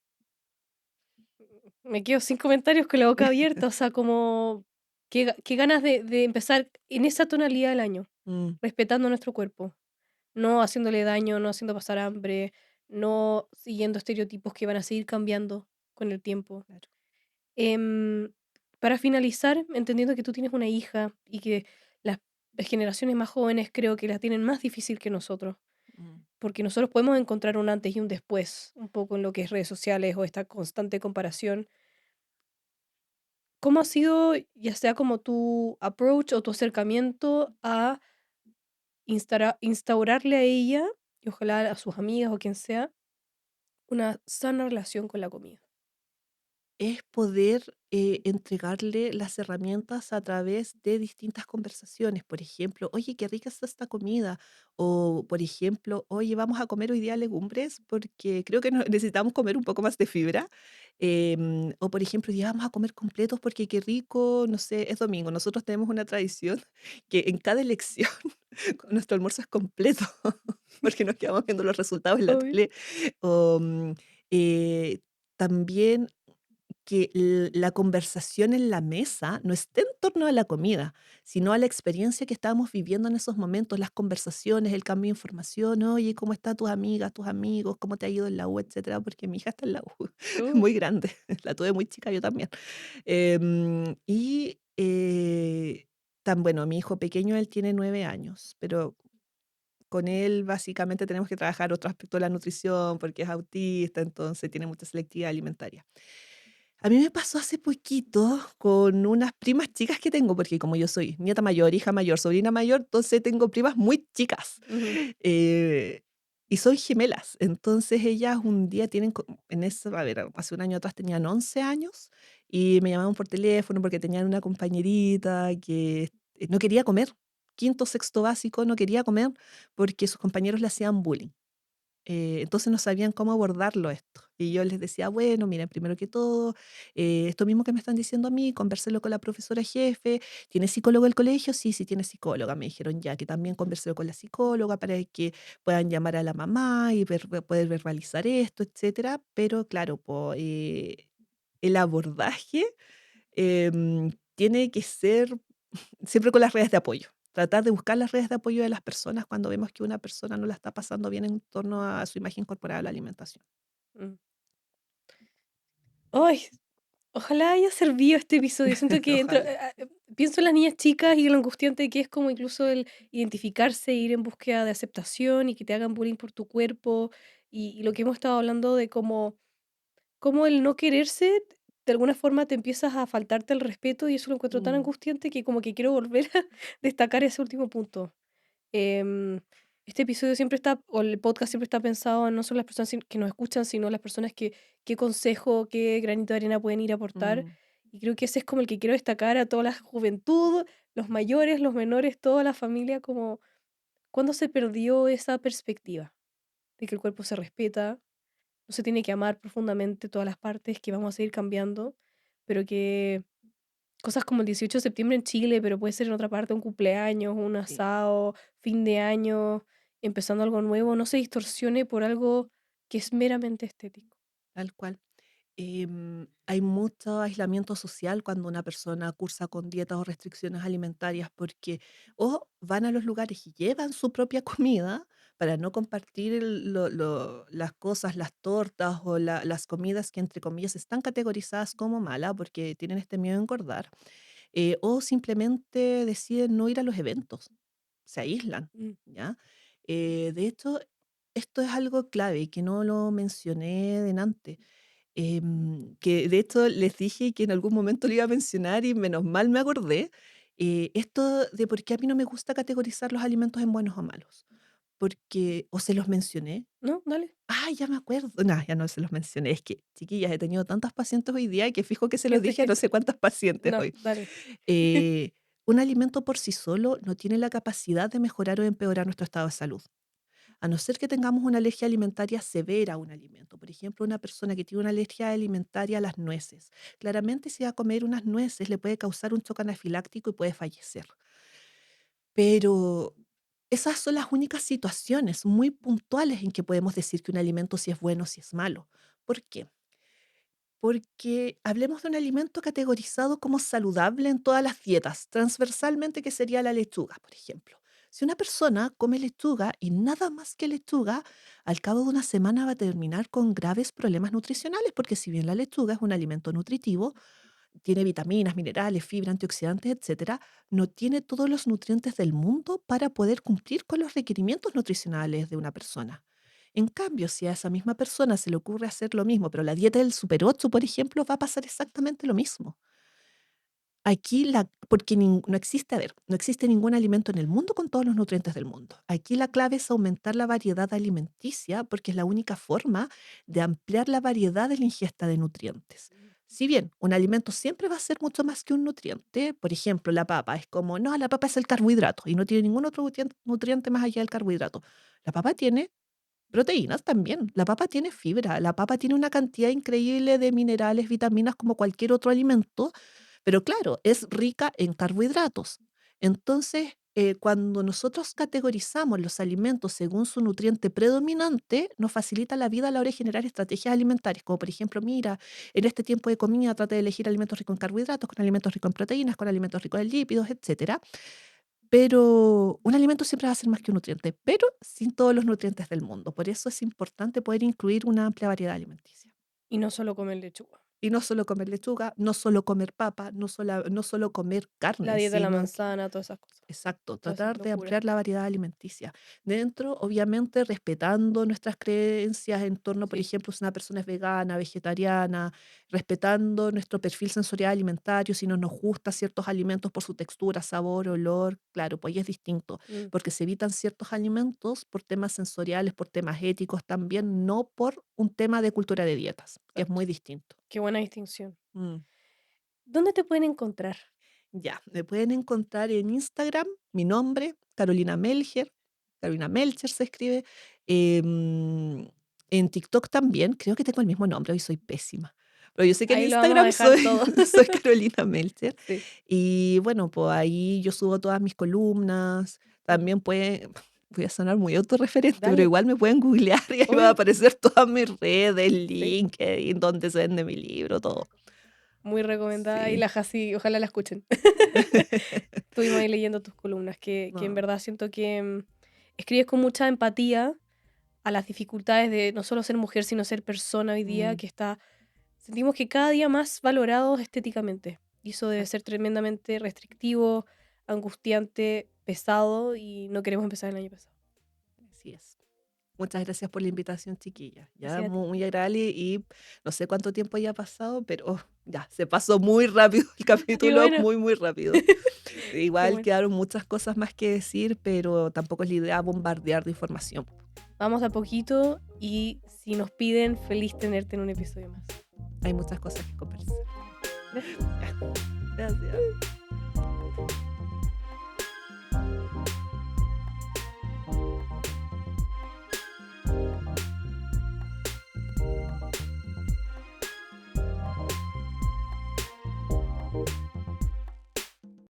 Me quedo sin comentarios con la boca abierta, o sea, como qué ganas de empezar en esa tonalidad del año, Mm, respetando nuestro cuerpo, no haciéndole daño, no haciendo pasar hambre, no siguiendo estereotipos que van a seguir cambiando con el tiempo. claro. Em, para finalizar, entendiendo que tú tienes una hija y que las generaciones más jóvenes creo que la tienen más difícil que nosotros, Mm. porque nosotros podemos encontrar un antes y un después, un poco en lo que es redes sociales o esta constante comparación. ¿Cómo ha sido, ya sea como tu approach o tu acercamiento a instaurarle a ella, y ojalá a sus amigas o quien sea, una sana relación con la comida? Es poder, entregarle las herramientas a través de distintas conversaciones. Por ejemplo: "Oye, qué rica está esta comida", o, por ejemplo: "Oye, vamos a comer hoy día legumbres porque creo que necesitamos comer un poco más de fibra", o, por ejemplo: "Ya vamos a comer completos porque qué rico", no sé, es domingo. Nosotros tenemos una tradición que en cada elección nuestro almuerzo es completo, porque nos quedamos viendo los resultados en la Obvio. tele, o, eh también que la conversación en la mesa no esté en torno a la comida, sino a la experiencia que estábamos viviendo en esos momentos, las conversaciones, el cambio de información, oye, ¿cómo están tus amigas, tus amigos? ¿Cómo te ha ido en la U? Etcétera, porque mi hija está en la U, Uh, muy grande, la tuve muy chica yo también. Y tan bueno, mi hijo pequeño, él tiene 9 años, pero con él básicamente tenemos que trabajar otro aspecto de la nutrición porque es autista, entonces tiene mucha selectividad alimentaria. A mí me pasó hace poquito con unas primas chicas que tengo, porque como yo soy nieta mayor, hija mayor, sobrina mayor, entonces tengo primas muy chicas. ujú, Eh, y son gemelas. Entonces ellas un día tienen, en eso, a ver, hace un año atrás tenían 11 años y me llamaban por teléfono porque tenían una compañerita que no quería comer. Quinto, sexto básico, no quería comer porque sus compañeros le hacían bullying. Entonces no sabían cómo abordarlo esto. Y yo les decía, bueno, miren, primero que todo, esto mismo que me están diciendo a mí, convérselo con la profesora jefe. ¿Tiene psicólogo el colegio? Sí, sí tiene psicóloga. Me dijeron ya que también convérselo con la psicóloga para que puedan llamar a la mamá y poder verbalizar esto, etcétera. Pero claro, el abordaje tiene que ser siempre con las redes de apoyo. Tratar de buscar las redes de apoyo de las personas cuando vemos que una persona no la está pasando bien en torno a su imagen corporal o la alimentación. mm. Ay, ojalá haya servido este episodio. Siento que Ojalá. pienso en las niñas chicas y lo angustiante que es como incluso el identificarse, ir en búsqueda de aceptación y que te hagan bullying por tu cuerpo y lo que hemos estado hablando de cómo el no quererse, de alguna forma te empiezas a faltarte el respeto y eso lo encuentro tan Mm, angustiante que como que quiero volver a destacar ese último punto. Em, este episodio siempre está, o el podcast siempre está pensado en no solo las personas que nos escuchan, sino las personas que, qué consejo, qué granito de arena pueden ir a aportar. mm, Y creo que ese es como el que quiero destacar a toda la juventud, los mayores, los menores, toda la familia, como cuando se perdió esa perspectiva de que el cuerpo se respeta, no se tiene que amar profundamente todas las partes, que vamos a seguir cambiando, pero que cosas como el 18 de septiembre en Chile, pero puede ser en otra parte, un cumpleaños, un sí, asado, fin de año, empezando algo nuevo, no se distorsione por algo que es meramente estético. tal cual. Hay mucho aislamiento social cuando una persona cursa con dietas o restricciones alimentarias porque o van a los lugares y llevan su propia comida para no compartir las cosas, las tortas o las comidas que entre comillas están categorizadas como malas porque tienen este miedo a engordar, o simplemente deciden no ir a los eventos, se aíslan, Mm, ¿ya? De hecho, esto es algo clave que no lo mencioné delante. Que de hecho les dije que en algún momento lo iba a mencionar y menos mal me acordé, esto de por qué a mí no me gusta categorizar los alimentos en buenos o malos, porque o se los mencioné. ¿no? Dale. Ya me acuerdo. No, ya no se los mencioné. Es que, chiquillas, he tenido tantas pacientes hoy día que fijo que se los Gente, dije a no gente. sé cuántas pacientes No, hoy. dale. Eh, un alimento por sí solo no tiene la capacidad de mejorar o empeorar nuestro estado de salud. A no ser que tengamos una alergia alimentaria severa a un alimento. Por ejemplo, una persona que tiene una alergia alimentaria a las nueces. Claramente, si va a comer unas nueces, le puede causar un choque anafiláctico y puede fallecer. Pero esas son las únicas situaciones muy puntuales en que podemos decir que un alimento si es bueno o si es malo. ¿Por qué? Porque hablemos de un alimento categorizado como saludable en todas las dietas, transversalmente, que sería la lechuga, por ejemplo. Si una persona come lechuga y nada más que lechuga, al cabo de una semana va a terminar con graves problemas nutricionales, porque si bien la lechuga es un alimento nutritivo, tiene vitaminas, minerales, fibra, antioxidantes, etcétera, no tiene todos los nutrientes del mundo para poder cumplir con los requerimientos nutricionales de una persona. En cambio, si a esa misma persona se le ocurre hacer lo mismo, pero la dieta del Super 8, por ejemplo, va a pasar exactamente lo mismo. Aquí porque no existe, a ver, no existe ningún alimento en el mundo con todos los nutrientes del mundo. Aquí la clave es aumentar la variedad alimenticia porque es la única forma de ampliar la variedad de la ingesta de nutrientes. Si bien un alimento siempre va a ser mucho más que un nutriente, por ejemplo, la papa es como, no, la papa es el carbohidrato y no tiene ningún otro nutriente más allá del carbohidrato. La papa tiene proteínas también, la papa tiene fibra, la papa tiene una cantidad increíble de minerales, vitaminas como cualquier otro alimento, pero claro, es rica en carbohidratos. Entonces, cuando nosotros categorizamos los alimentos según su nutriente predominante, nos facilita la vida a la hora de generar estrategias alimentarias, como por ejemplo, mira, en este tiempo de comida trata de elegir alimentos ricos en carbohidratos, con alimentos ricos en proteínas, con alimentos ricos en lípidos, etcétera. Pero un alimento siempre va a ser más que un nutriente, pero sin todos los nutrientes del mundo. Por eso es importante poder incluir una amplia variedad alimenticia. Y no solo comer lechuga. Y no solo comer lechuga, no solo comer papa, no solo comer La carne, dieta de la sino que manzana, todas esas cosas, exacto, todas esas tratar de locuras. ampliar la variedad alimenticia. Dentro, obviamente, respetando nuestras creencias en torno, por Sí. ejemplo, si una persona es vegana, vegetariana, respetando nuestro perfil sensorial alimentario, si no nos gustan ciertos alimentos por su textura, sabor, olor, claro, pues ahí es distinto, Mm, porque se evitan ciertos alimentos por temas sensoriales, por temas éticos también, no por un tema de cultura de dietas, que es exacto. muy distinto. Qué buena distinción. Mm. ¿Dónde te pueden encontrar? Ya, me pueden encontrar en Instagram, mi nombre, Carolina Melcher, Carolina Melcher se escribe. em, en TikTok también, creo que tengo el mismo nombre, hoy soy pésima. Pero yo sé que en Ahí lo vamos a Instagram dejar soy, todo. soy Carolina Melcher. Sí. Y bueno, pues ahí yo subo todas mis columnas. Ujú. También voy a sonar muy autorreferente, pero Dale. igual me pueden googlear y ahí va a Obvio. aparecer todas mis redes, Sí. LinkedIn, donde se vende mi libro, todo. Muy recomendada y Sí. la Jasi, ojalá la escuchen. Estuvimos ahí leyendo tus columnas, que en No. verdad siento que escribes con mucha empatía a las dificultades de no solo ser mujer, sino ser persona hoy día, Mm, que está, sentimos que cada día más valorados estéticamente. Y eso debe ser exacto. tremendamente restrictivo, angustiante, pesado, y no queremos empezar el año pesado. Así es. Muchas gracias por la invitación, chiquilla. Ya Gracias a ti. muy agradable y no sé cuánto tiempo ya ha pasado, pero ya se pasó muy rápido el Qué capítulo, bueno. muy, muy rápido. Qué Igual bueno. quedaron muchas cosas más que decir, pero tampoco es la idea bombardear de información. Vamos a poquito y si nos piden, feliz tenerte en un episodio más. Hay muchas cosas que conversar. Gracias. Ya, gracias.